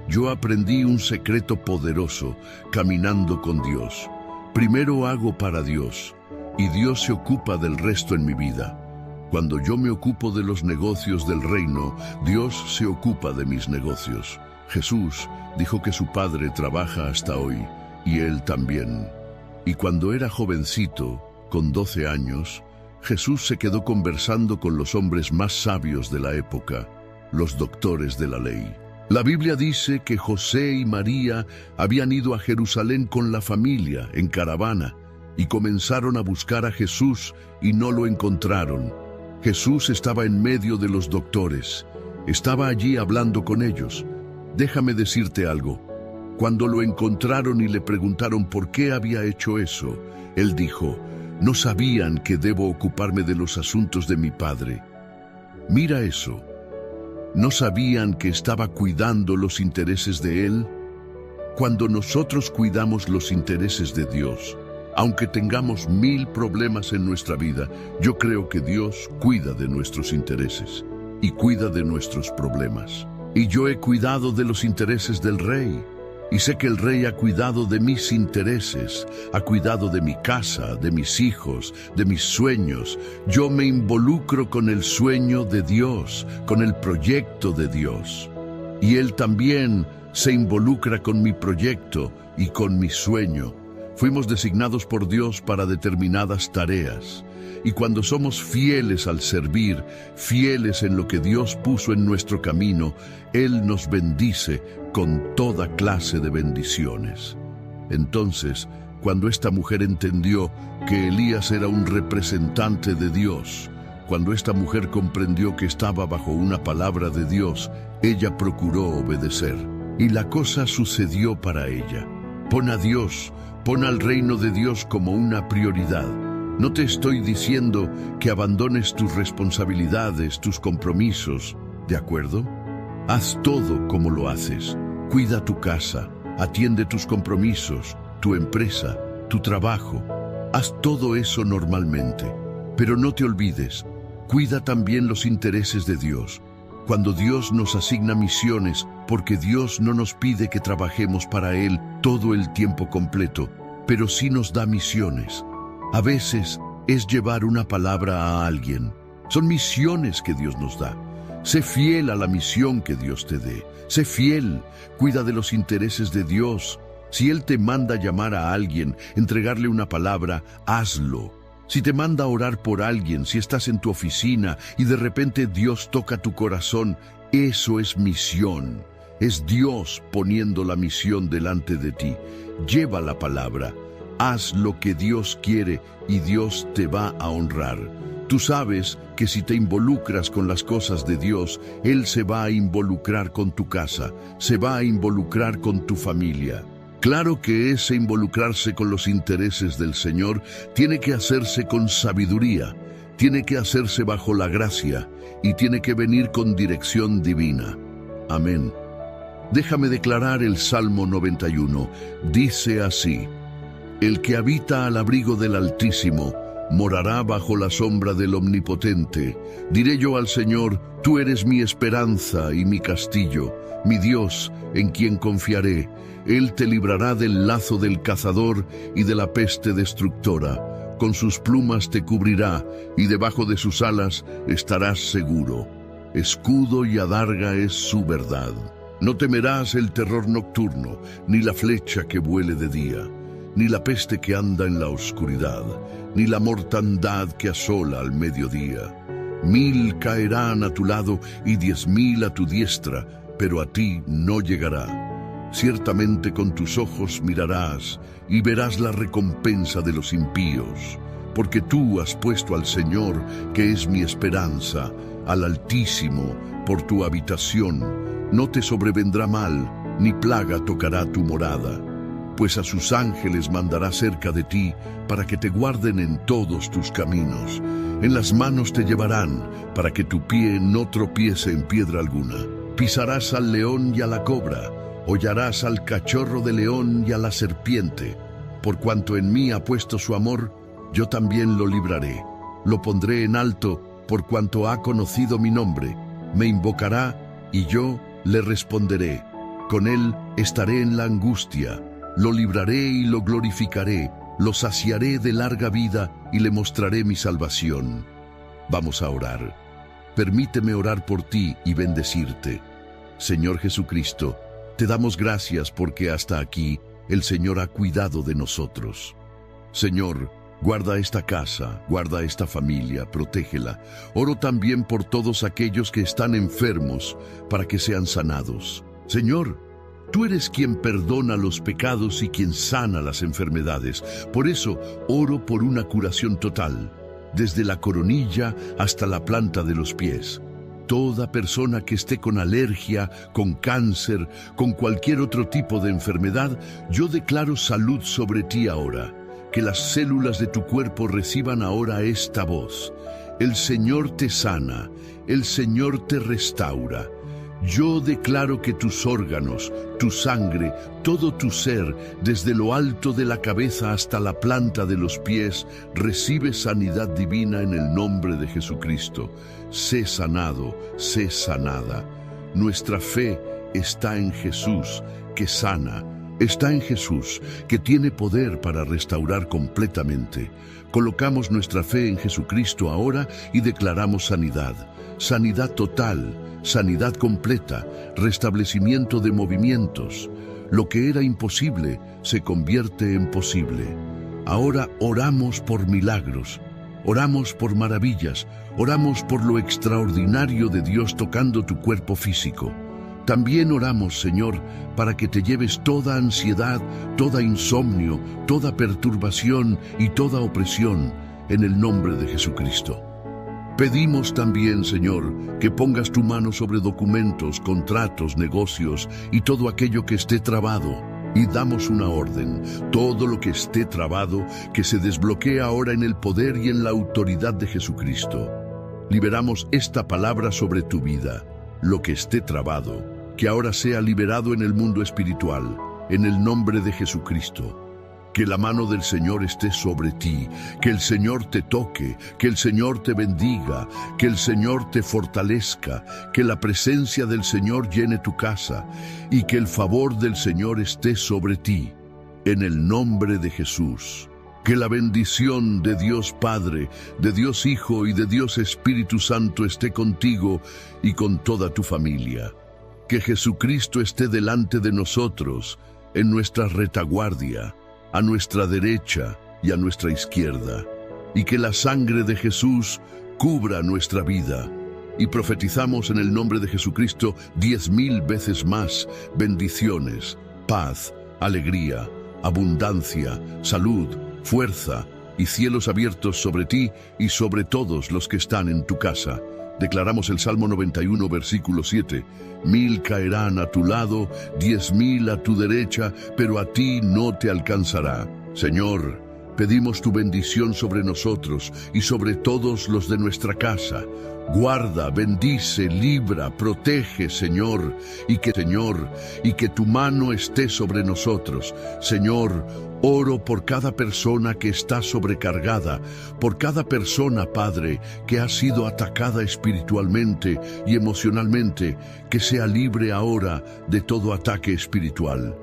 Yo aprendí un secreto poderoso caminando con Dios. Primero hago para Dios, y Dios se ocupa del resto en mi vida. Cuando yo me ocupo de los negocios del reino, Dios se ocupa de mis negocios. Jesús dijo que su Padre trabaja hasta hoy, y Él también. Y cuando era jovencito, con 12 años, Jesús se quedó conversando con los hombres más sabios de la época, los doctores de la ley. La Biblia dice que José y María habían ido a Jerusalén con la familia, en caravana, y comenzaron a buscar a Jesús y no lo encontraron. Jesús estaba en medio de los doctores, estaba allí hablando con ellos. Déjame decirte algo. Cuando lo encontraron y le preguntaron por qué había hecho eso, él dijo: no sabían que debo ocuparme de los asuntos de mi Padre. Mira eso. ¿No sabían que estaba cuidando los intereses de Él? Cuando nosotros cuidamos los intereses de Dios, aunque tengamos 1000 problemas en nuestra vida, yo creo que Dios cuida de nuestros intereses y cuida de nuestros problemas. Y yo he cuidado de los intereses del Rey. Y sé que el Rey ha cuidado de mis intereses, ha cuidado de mi casa, de mis hijos, de mis sueños. Yo me involucro con el sueño de Dios, con el proyecto de Dios. Y Él también se involucra con mi proyecto y con mi sueño. Fuimos designados por Dios para determinadas tareas. Y cuando somos fieles al servir, fieles en lo que Dios puso en nuestro camino, Él nos bendice con toda clase de bendiciones. Entonces, cuando esta mujer entendió que Elías era un representante de Dios, Cuando esta mujer comprendió que estaba bajo una palabra de Dios, ella procuró obedecer. Y la cosa sucedió para ella. Pon a Dios, pon al reino de Dios como una prioridad. No te estoy diciendo que abandones tus responsabilidades, tus compromisos, ¿de acuerdo? Haz todo como lo haces. Cuida tu casa, atiende tus compromisos, tu empresa, tu trabajo. Haz todo eso normalmente. Pero no te olvides, cuida también los intereses de Dios. Cuando Dios nos asigna misiones, porque Dios no nos pide que trabajemos para Él todo el tiempo completo, pero sí nos da misiones. A veces es llevar una palabra a alguien. Son misiones que Dios nos da. Sé fiel a la misión que Dios te dé. Sé fiel, cuida de los intereses de Dios. Si Él te manda llamar a alguien, entregarle una palabra, hazlo. Si te manda a orar por alguien, si estás en tu oficina y de repente Dios toca tu corazón, eso es misión. Es Dios poniendo la misión delante de ti. Lleva la palabra. Haz lo que Dios quiere y Dios te va a honrar. Tú sabes que si te involucras con las cosas de Dios, Él se va a involucrar con tu casa, se va a involucrar con tu familia. Claro que ese involucrarse con los intereses del Señor tiene que hacerse con sabiduría, tiene que hacerse bajo la gracia y tiene que venir con dirección divina. Amén. Déjame declarar el Salmo 91. Dice así: El que habita al abrigo del Altísimo morará bajo la sombra del Omnipotente. Diré yo al Señor: Tú eres mi esperanza y mi castillo, mi Dios, en quien confiaré. Él te librará del lazo del cazador y de la peste destructora. Con sus plumas te cubrirá, y debajo de sus alas estarás seguro. Escudo y adarga es su verdad. No temerás el terror nocturno, ni la flecha que vuele de día, ni la peste que anda en la oscuridad, ni la mortandad que asola al mediodía. 1000 caerán a tu lado y 10.000 a tu diestra, pero a ti no llegará. Ciertamente con tus ojos mirarás y verás la recompensa de los impíos, porque tú has puesto al Señor, que es mi esperanza, al Altísimo, por tu habitación. No te sobrevendrá mal, ni plaga tocará tu morada, pues a sus ángeles mandará cerca de ti, para que te guarden en todos tus caminos. En las manos te llevarán, para que tu pie no tropiece en piedra alguna. Pisarás al león y a la cobra, hollarás al cachorro de león y a la serpiente. Por cuanto en mí ha puesto su amor, yo también lo libraré. Lo pondré en alto, por cuanto ha conocido mi nombre. Me invocará, y yo le responderé. Con él estaré en la angustia. Lo libraré y lo glorificaré. Lo saciaré de larga vida y le mostraré mi salvación. Vamos a orar. Permíteme orar por ti y bendecirte. Señor Jesucristo, te damos gracias porque hasta aquí el Señor ha cuidado de nosotros. Señor, guarda esta casa, guarda esta familia, protégela. Oro también por todos aquellos que están enfermos para que sean sanados. Señor, tú eres quien perdona los pecados y quien sana las enfermedades. Por eso oro por una curación total, desde la coronilla hasta la planta de los pies. Toda persona que esté con alergia, con cáncer, con cualquier otro tipo de enfermedad, yo declaro salud sobre ti ahora. Que las células de tu cuerpo reciban ahora esta voz. El Señor te sana, el Señor te restaura. Yo declaro que tus órganos, tu sangre, todo tu ser, desde lo alto de la cabeza hasta la planta de los pies, recibe sanidad divina en el nombre de Jesucristo. Sé sanado, sé sanada. Nuestra fe está en Jesús, que sana. Está en Jesús, que tiene poder para restaurar completamente. Colocamos nuestra fe en Jesucristo ahora y declaramos sanidad. Sanidad total, sanidad completa, restablecimiento de movimientos. Lo que era imposible se convierte en posible. Ahora oramos por milagros, oramos por maravillas, oramos por lo extraordinario de Dios tocando tu cuerpo físico. También oramos, Señor, para que te lleves toda ansiedad, toda insomnio, toda perturbación y toda opresión en el nombre de Jesucristo. Pedimos también, Señor, que pongas tu mano sobre documentos, contratos, negocios y todo aquello que esté trabado. Y damos una orden: todo lo que esté trabado, que se desbloquee ahora en el poder y en la autoridad de Jesucristo. Liberamos esta palabra sobre tu vida. Lo que esté trabado, que ahora sea liberado en el mundo espiritual, en el nombre de Jesucristo. Que la mano del Señor esté sobre ti, que el Señor te toque, que el Señor te bendiga, que el Señor te fortalezca, que la presencia del Señor llene tu casa y que el favor del Señor esté sobre ti, en el nombre de Jesús. Que la bendición de Dios Padre, de Dios Hijo y de Dios Espíritu Santo esté contigo y con toda tu familia. Que Jesucristo esté delante de nosotros, en nuestra retaguardia, a nuestra derecha y a nuestra izquierda, y que la sangre de Jesús cubra nuestra vida. Y profetizamos en el nombre de Jesucristo 10,000 veces más bendiciones, paz, alegría, abundancia, salud, fuerza y cielos abiertos sobre ti y sobre todos los que están en tu casa. Declaramos el Salmo 91, versículo 7. 1000 caerán a tu lado, 10,000 a tu derecha, pero a ti no te alcanzará. Señor, pedimos tu bendición sobre nosotros y sobre todos los de nuestra casa. Guarda, bendice, libra, protege, Señor, y que tu mano esté sobre nosotros. Señor, oro por cada persona que está sobrecargada, por cada persona, Padre, que ha sido atacada espiritualmente y emocionalmente, que sea libre ahora de todo ataque espiritual.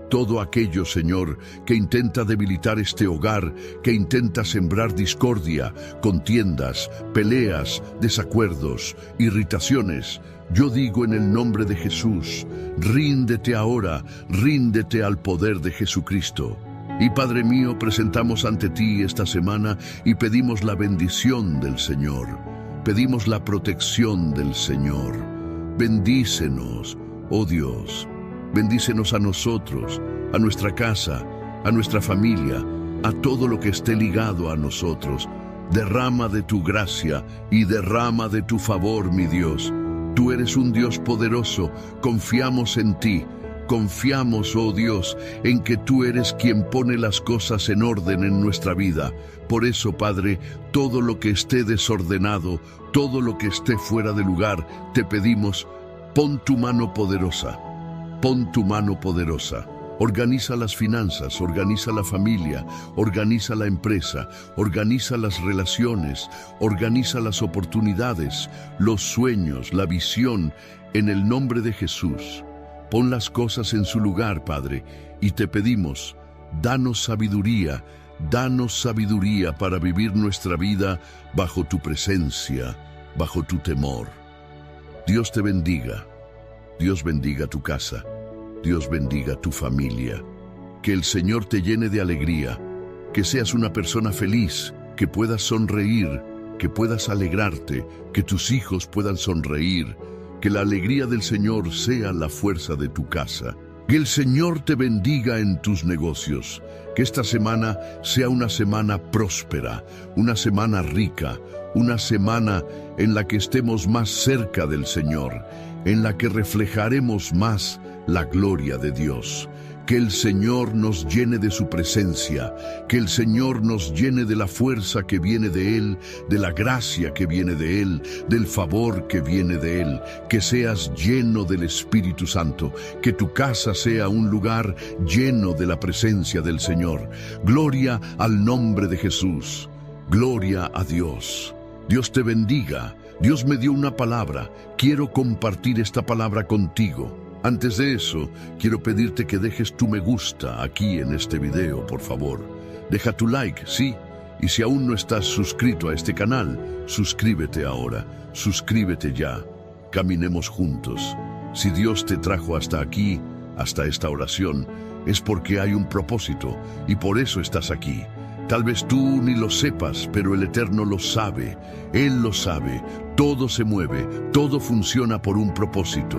Todo aquello, Señor, que intenta debilitar este hogar, que intenta sembrar discordia, contiendas, peleas, desacuerdos, irritaciones, yo digo en el nombre de Jesús, ríndete ahora, ríndete al poder de Jesucristo. Y Padre mío, presentamos ante ti esta semana y pedimos la bendición del Señor, pedimos la protección del Señor. Bendícenos, oh Dios. Bendícenos a nosotros, a nuestra casa, a nuestra familia, a todo lo que esté ligado a nosotros. Derrama de tu gracia y derrama de tu favor, mi Dios. Tú eres un Dios poderoso, confiamos en ti. Confiamos, oh Dios, en que tú eres quien pone las cosas en orden en nuestra vida. Por eso, Padre, todo lo que esté desordenado, todo lo que esté fuera de lugar, te pedimos, pon tu mano poderosa. Pon tu mano poderosa. Organiza las finanzas, organiza la familia, organiza la empresa, organiza las relaciones, organiza las oportunidades, los sueños, la visión, en el nombre de Jesús. Pon las cosas en su lugar, Padre, y te pedimos, danos sabiduría para vivir nuestra vida bajo tu presencia, bajo tu temor. Dios te bendiga. Dios bendiga tu casa, Dios bendiga tu familia, que el Señor te llene de alegría, que seas una persona feliz, que puedas sonreír, que puedas alegrarte, que tus hijos puedan sonreír, que la alegría del Señor sea la fuerza de tu casa. Que el Señor te bendiga en tus negocios, que esta semana sea una semana próspera, una semana rica, una semana en la que estemos más cerca del Señor, en la que reflejaremos más la gloria de Dios. Que el Señor nos llene de su presencia, que el Señor nos llene de la fuerza que viene de Él, de la gracia que viene de Él, del favor que viene de Él. Que seas lleno del Espíritu Santo, que tu casa sea un lugar lleno de la presencia del Señor. Gloria al nombre de Jesús. Gloria a Dios. Dios te bendiga. Dios me dio una palabra. Quiero compartir esta palabra contigo. Antes de eso, quiero pedirte que dejes tu me gusta aquí en este video, por favor. Deja tu like, sí. Y si aún no estás suscrito a este canal, suscríbete ahora. Suscríbete ya. Caminemos juntos. Si Dios te trajo hasta aquí, hasta esta oración, es porque hay un propósito y por eso estás aquí. Tal vez tú ni lo sepas, pero el Eterno lo sabe. Él lo sabe. Todo se mueve, todo funciona por un propósito.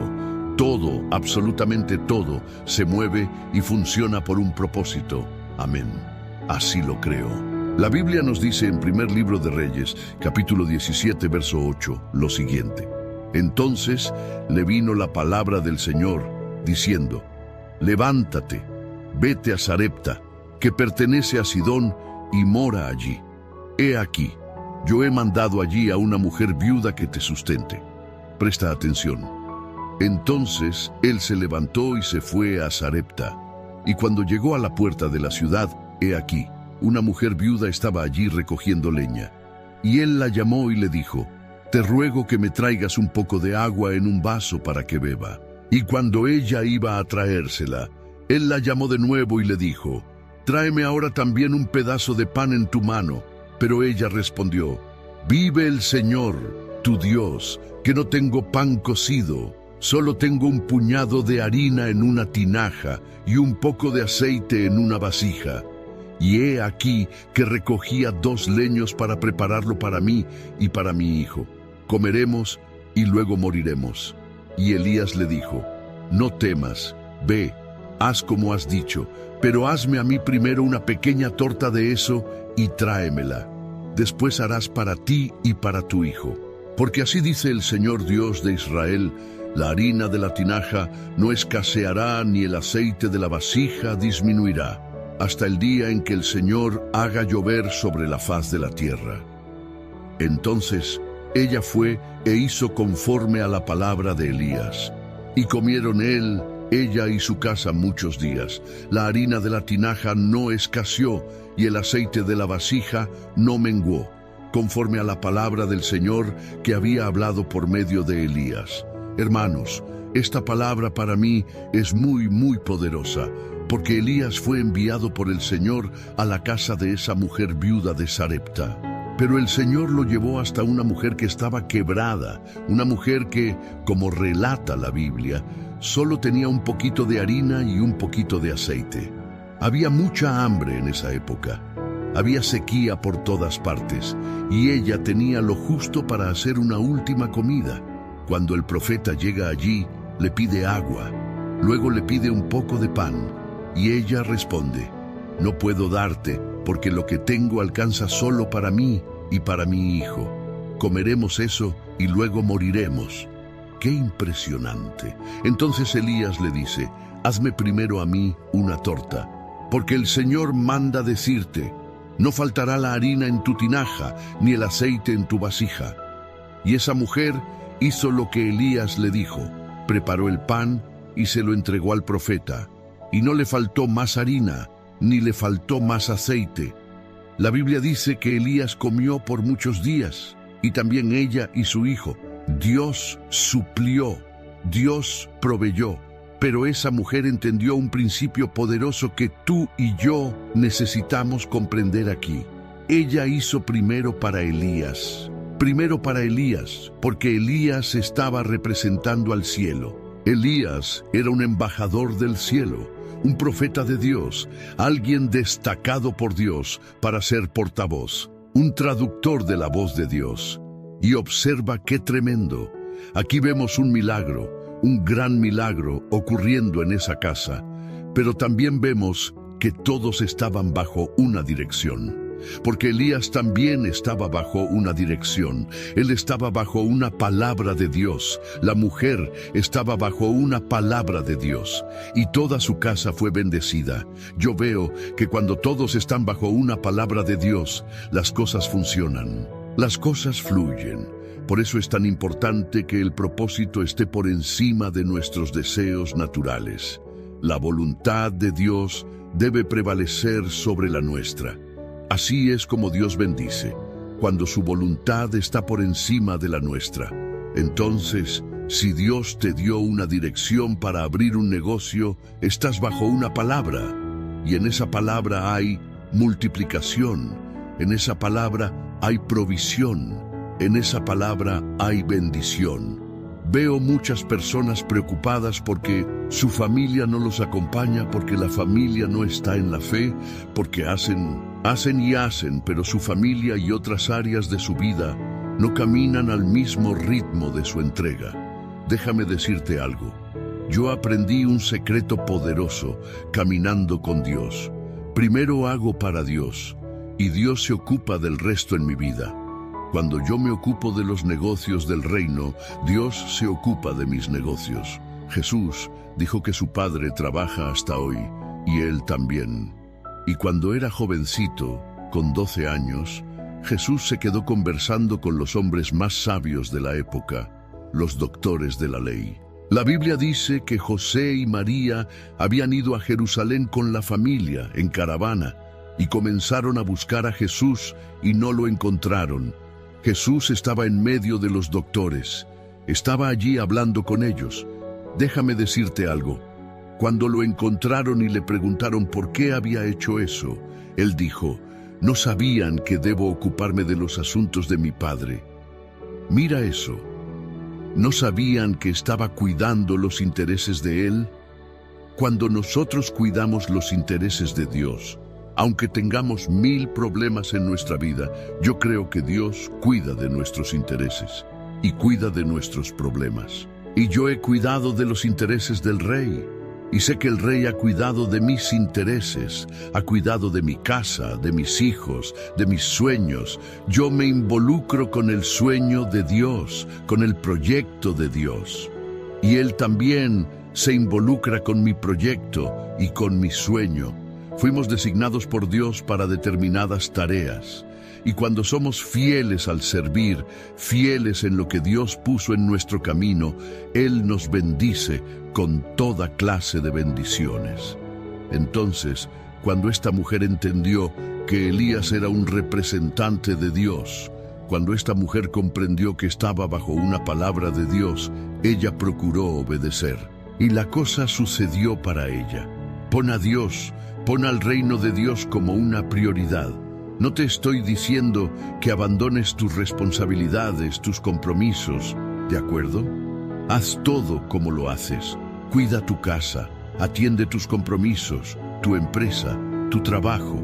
Todo, absolutamente todo, se mueve y funciona por un propósito. Amén. Así lo creo. La Biblia nos dice en primer libro de Reyes, capítulo 17, verso 8, lo siguiente. Entonces le vino la palabra del Señor, diciendo, levántate, vete a Sarepta, que pertenece a Sidón, y mora allí. He aquí, yo he mandado allí a una mujer viuda que te sustente. Presta atención. Entonces él se levantó y se fue a Sarepta. Y cuando llegó a la puerta de la ciudad, he aquí, una mujer viuda estaba allí recogiendo leña. Y él la llamó y le dijo, te ruego que me traigas un poco de agua en un vaso para que beba. Y cuando ella iba a traérsela, él la llamó de nuevo y le dijo, tráeme ahora también un pedazo de pan en tu mano. Pero ella respondió, vive el Señor, tu Dios, que no tengo pan cocido, solo tengo un puñado de harina en una tinaja y un poco de aceite en una vasija. Y he aquí que recogía 2 leños para prepararlo para mí y para mi hijo. Comeremos y luego moriremos. Y Elías le dijo, no temas, ve, haz como has dicho, pero hazme a mí primero una pequeña torta de eso y tráemela. Después harás para ti y para tu hijo. Porque así dice el Señor Dios de Israel, la harina de la tinaja no escaseará ni el aceite de la vasija disminuirá, hasta el día en que el Señor haga llover sobre la faz de la tierra. Entonces ella fue e hizo conforme a la palabra de Elías. Y comieron él, ella y su casa muchos días. La harina de la tinaja no escaseó y el aceite de la vasija no menguó, conforme a la palabra del Señor que había hablado por medio de Elías. Hermanos, esta palabra para mí es muy poderosa, porque Elías fue enviado por el Señor a la casa de esa mujer viuda de Sarepta. Pero el Señor lo llevó hasta una mujer que estaba quebrada, una mujer que, como relata la Biblia, solo tenía un poquito de harina y un poquito de aceite. Había mucha hambre en esa época. Había sequía por todas partes, y ella tenía lo justo para hacer una última comida. Cuando el profeta llega allí, le pide agua, luego le pide un poco de pan, y ella responde, no puedo darte, porque lo que tengo alcanza solo para mí y para mi hijo. Comeremos eso y luego moriremos. ¡Qué impresionante! Entonces Elías le dice, hazme primero a mí una torta, porque el Señor manda decirte, no faltará la harina en tu tinaja, ni el aceite en tu vasija. Y esa mujer hizo lo que Elías le dijo, preparó el pan y se lo entregó al profeta, y no le faltó más harina, ni le faltó más aceite. La Biblia dice que Elías comió por muchos días, y también ella y su hijo. Dios suplió, Dios proveyó, pero esa mujer entendió un principio poderoso que tú y yo necesitamos comprender aquí. Ella hizo primero para Elías, porque Elías estaba representando al cielo. Elías era un embajador del cielo, un profeta de Dios, alguien destacado por Dios para ser portavoz, un traductor de la voz de Dios. Y observa qué tremendo. Aquí vemos un milagro, un gran milagro ocurriendo en esa casa, pero también vemos que todos estaban bajo una dirección. Porque Elías también estaba bajo una dirección. Él estaba bajo una palabra de Dios. La mujer estaba bajo una palabra de Dios. Y toda su casa fue bendecida. Yo veo que cuando todos están bajo una palabra de Dios, las cosas funcionan. Las cosas fluyen. Por eso es tan importante que el propósito esté por encima de nuestros deseos naturales. La voluntad de Dios debe prevalecer sobre la nuestra. Así es como Dios bendice, cuando su voluntad está por encima de la nuestra. Entonces, si Dios te dio una dirección para abrir un negocio, estás bajo una palabra, y en esa palabra hay multiplicación, en esa palabra hay provisión, en esa palabra hay bendición. Veo muchas personas preocupadas porque su familia no los acompaña, porque la familia no está en la fe, porque hacen, pero su familia y otras áreas de su vida no caminan al mismo ritmo de su entrega. Déjame decirte algo. Yo aprendí un secreto poderoso caminando con Dios. Primero hago para Dios, y Dios se ocupa del resto en mi vida. Cuando yo me ocupo de los negocios del reino, Dios se ocupa de mis negocios. Jesús dijo que su Padre trabaja hasta hoy, y Él también. Y cuando era jovencito, con 12 años, Jesús se quedó conversando con los hombres más sabios de la época, los doctores de la ley. La Biblia dice que José y María habían ido a Jerusalén con la familia, en caravana, y comenzaron a buscar a Jesús y no lo encontraron. Jesús estaba en medio de los doctores, estaba allí hablando con ellos. Déjame decirte algo. Cuando lo encontraron y le preguntaron por qué había hecho eso, él dijo: no sabían que debo ocuparme de los asuntos de mi Padre. Mira eso. ¿No sabían que estaba cuidando los intereses de Él? Cuando nosotros cuidamos los intereses de Dios, aunque tengamos 1000 problemas en nuestra vida, yo creo que Dios cuida de nuestros intereses y cuida de nuestros problemas. Y yo he cuidado de los intereses del Rey. Y sé que el Rey ha cuidado de mis intereses, ha cuidado de mi casa, de mis hijos, de mis sueños. Yo me involucro con el sueño de Dios, con el proyecto de Dios. Y Él también se involucra con mi proyecto y con mi sueño. Fuimos designados por Dios para determinadas tareas. Y cuando somos fieles al servir, fieles en lo que Dios puso en nuestro camino, Él nos bendice con toda clase de bendiciones. Entonces, cuando esta mujer entendió que Elías era un representante de Dios, cuando esta mujer comprendió que estaba bajo una palabra de Dios, ella procuró obedecer. Y la cosa sucedió para ella. Pon a Dios, pon al reino de Dios como una prioridad. No te estoy diciendo que abandones tus responsabilidades, tus compromisos, ¿de acuerdo? Haz todo como lo haces. Cuida tu casa, atiende tus compromisos, tu empresa, tu trabajo.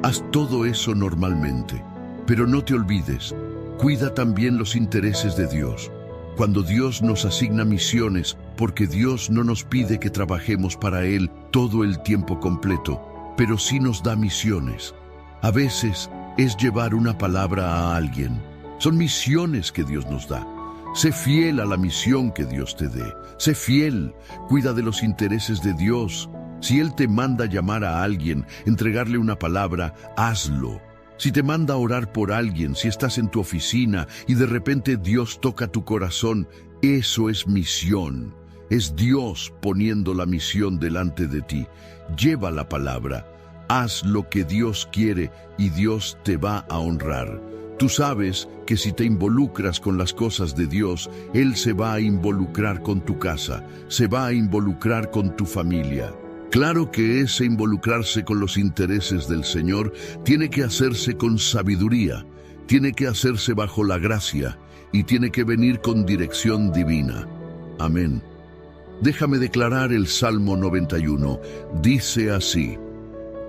Haz todo eso normalmente. Pero no te olvides, cuida también los intereses de Dios. Cuando Dios nos asigna misiones, porque Dios no nos pide que trabajemos para Él todo el tiempo completo, pero sí nos da misiones. A veces es llevar una palabra a alguien. Son misiones que Dios nos da. Sé fiel a la misión que Dios te dé. Sé fiel, cuida de los intereses de Dios. Si Él te manda llamar a alguien, entregarle una palabra, hazlo. Si te manda orar por alguien, si estás en tu oficina y de repente Dios toca tu corazón, eso es misión. Es Dios poniendo la misión delante de ti. Lleva la palabra. Haz lo que Dios quiere y Dios te va a honrar. Tú sabes que si te involucras con las cosas de Dios, Él se va a involucrar con tu casa, se va a involucrar con tu familia. Claro que ese involucrarse con los intereses del Señor tiene que hacerse con sabiduría, tiene que hacerse bajo la gracia y tiene que venir con dirección divina. Amén. Déjame declarar el Salmo 91. Dice así: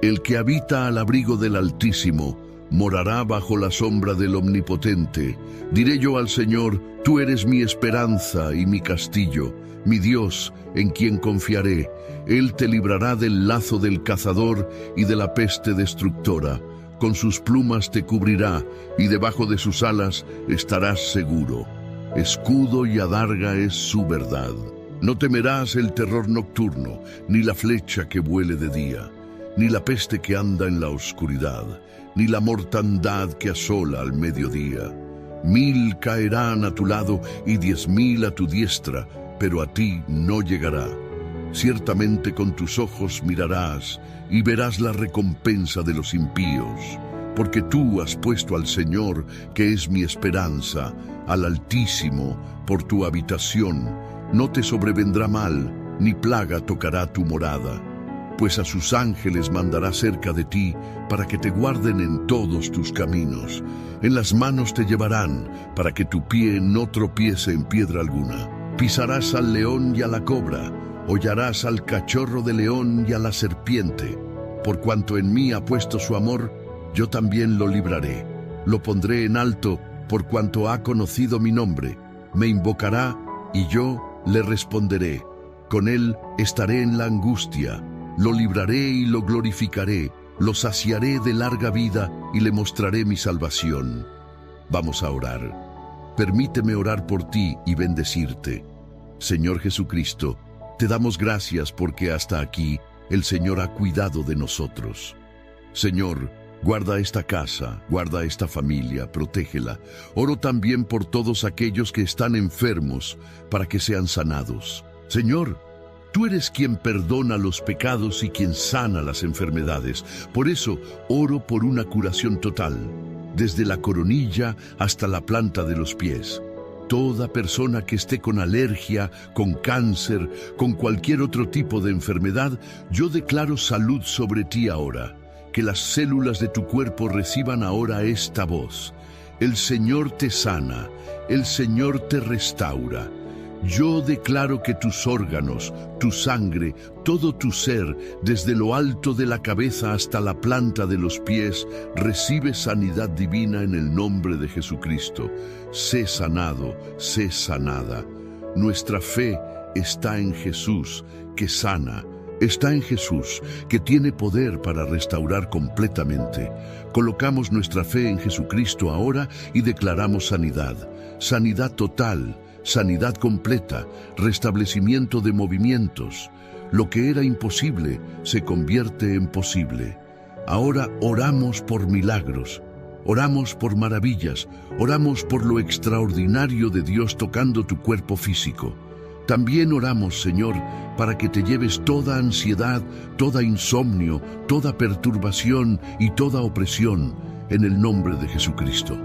el que habita al abrigo del Altísimo morará bajo la sombra del Omnipotente. Diré yo al Señor: tú eres mi esperanza y mi castillo, mi Dios, en quien confiaré. Él te librará del lazo del cazador y de la peste destructora. Con sus plumas te cubrirá, y debajo de sus alas estarás seguro. Escudo y adarga es su verdad. No temerás el terror nocturno, ni la flecha que vuele de día, ni la peste que anda en la oscuridad, ni la mortandad que asola al mediodía. 1000 caerán a tu lado y 10.000 a tu diestra, pero a ti no llegará. Ciertamente con tus ojos mirarás y verás la recompensa de los impíos, porque tú has puesto al Señor, que es mi esperanza, al Altísimo, por tu habitación. No te sobrevendrá mal, ni plaga tocará tu morada. Pues a sus ángeles mandará cerca de ti, para que te guarden en todos tus caminos. En las manos te llevarán, para que tu pie no tropiece en piedra alguna. Pisarás al león y a la cobra, hollarás al cachorro de león y a la serpiente. Por cuanto en mí ha puesto su amor, yo también lo libraré. Lo pondré en alto, por cuanto ha conocido mi nombre. Me invocará, y yo le responderé. Con él estaré en la angustia. Lo libraré y lo glorificaré. Lo saciaré de larga vida y le mostraré mi salvación. Vamos a orar. Permíteme orar por ti y bendecirte. Señor Jesucristo, te damos gracias porque hasta aquí el Señor ha cuidado de nosotros. Señor, guarda esta casa, guarda esta familia, protégela. Oro también por todos aquellos que están enfermos para que sean sanados. Señor, tú eres quien perdona los pecados y quien sana las enfermedades. Por eso oro por una curación total, desde la coronilla hasta la planta de los pies. Toda persona que esté con alergia, con cáncer, con cualquier otro tipo de enfermedad, yo declaro salud sobre ti ahora. Que las células de tu cuerpo reciban ahora esta voz. El Señor te sana, el Señor te restaura. Yo declaro que tus órganos, tu sangre, todo tu ser, desde lo alto de la cabeza hasta la planta de los pies, recibe sanidad divina en el nombre de Jesucristo. Sé sanado, sé sanada. Nuestra fe está en Jesús, que sana. Está en Jesús, que tiene poder para restaurar completamente. Colocamos nuestra fe en Jesucristo ahora y declaramos sanidad. Sanidad total, sanidad completa, restablecimiento de movimientos. Lo que era imposible se convierte en posible. Ahora oramos por milagros, oramos por maravillas, oramos por lo extraordinario de Dios tocando tu cuerpo físico. También oramos, Señor, para que te lleves toda ansiedad, toda insomnio, toda perturbación y toda opresión en el nombre de Jesucristo.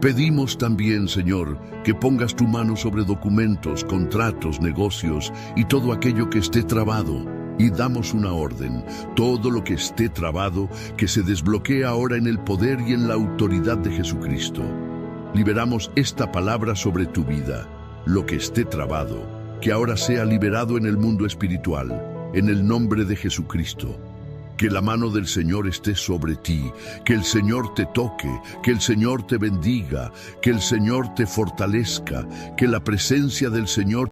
Pedimos también, Señor, que pongas tu mano sobre documentos, contratos, negocios y todo aquello que esté trabado. Y damos una orden, todo lo que esté trabado, que se desbloquee ahora en el poder y en la autoridad de Jesucristo. Liberamos esta palabra sobre tu vida, lo que esté trabado, que ahora sea liberado en el mundo espiritual, en el nombre de Jesucristo. Que la mano del Señor esté sobre ti, que el Señor te toque, que el Señor te bendiga, que el Señor te fortalezca, que la presencia del Señor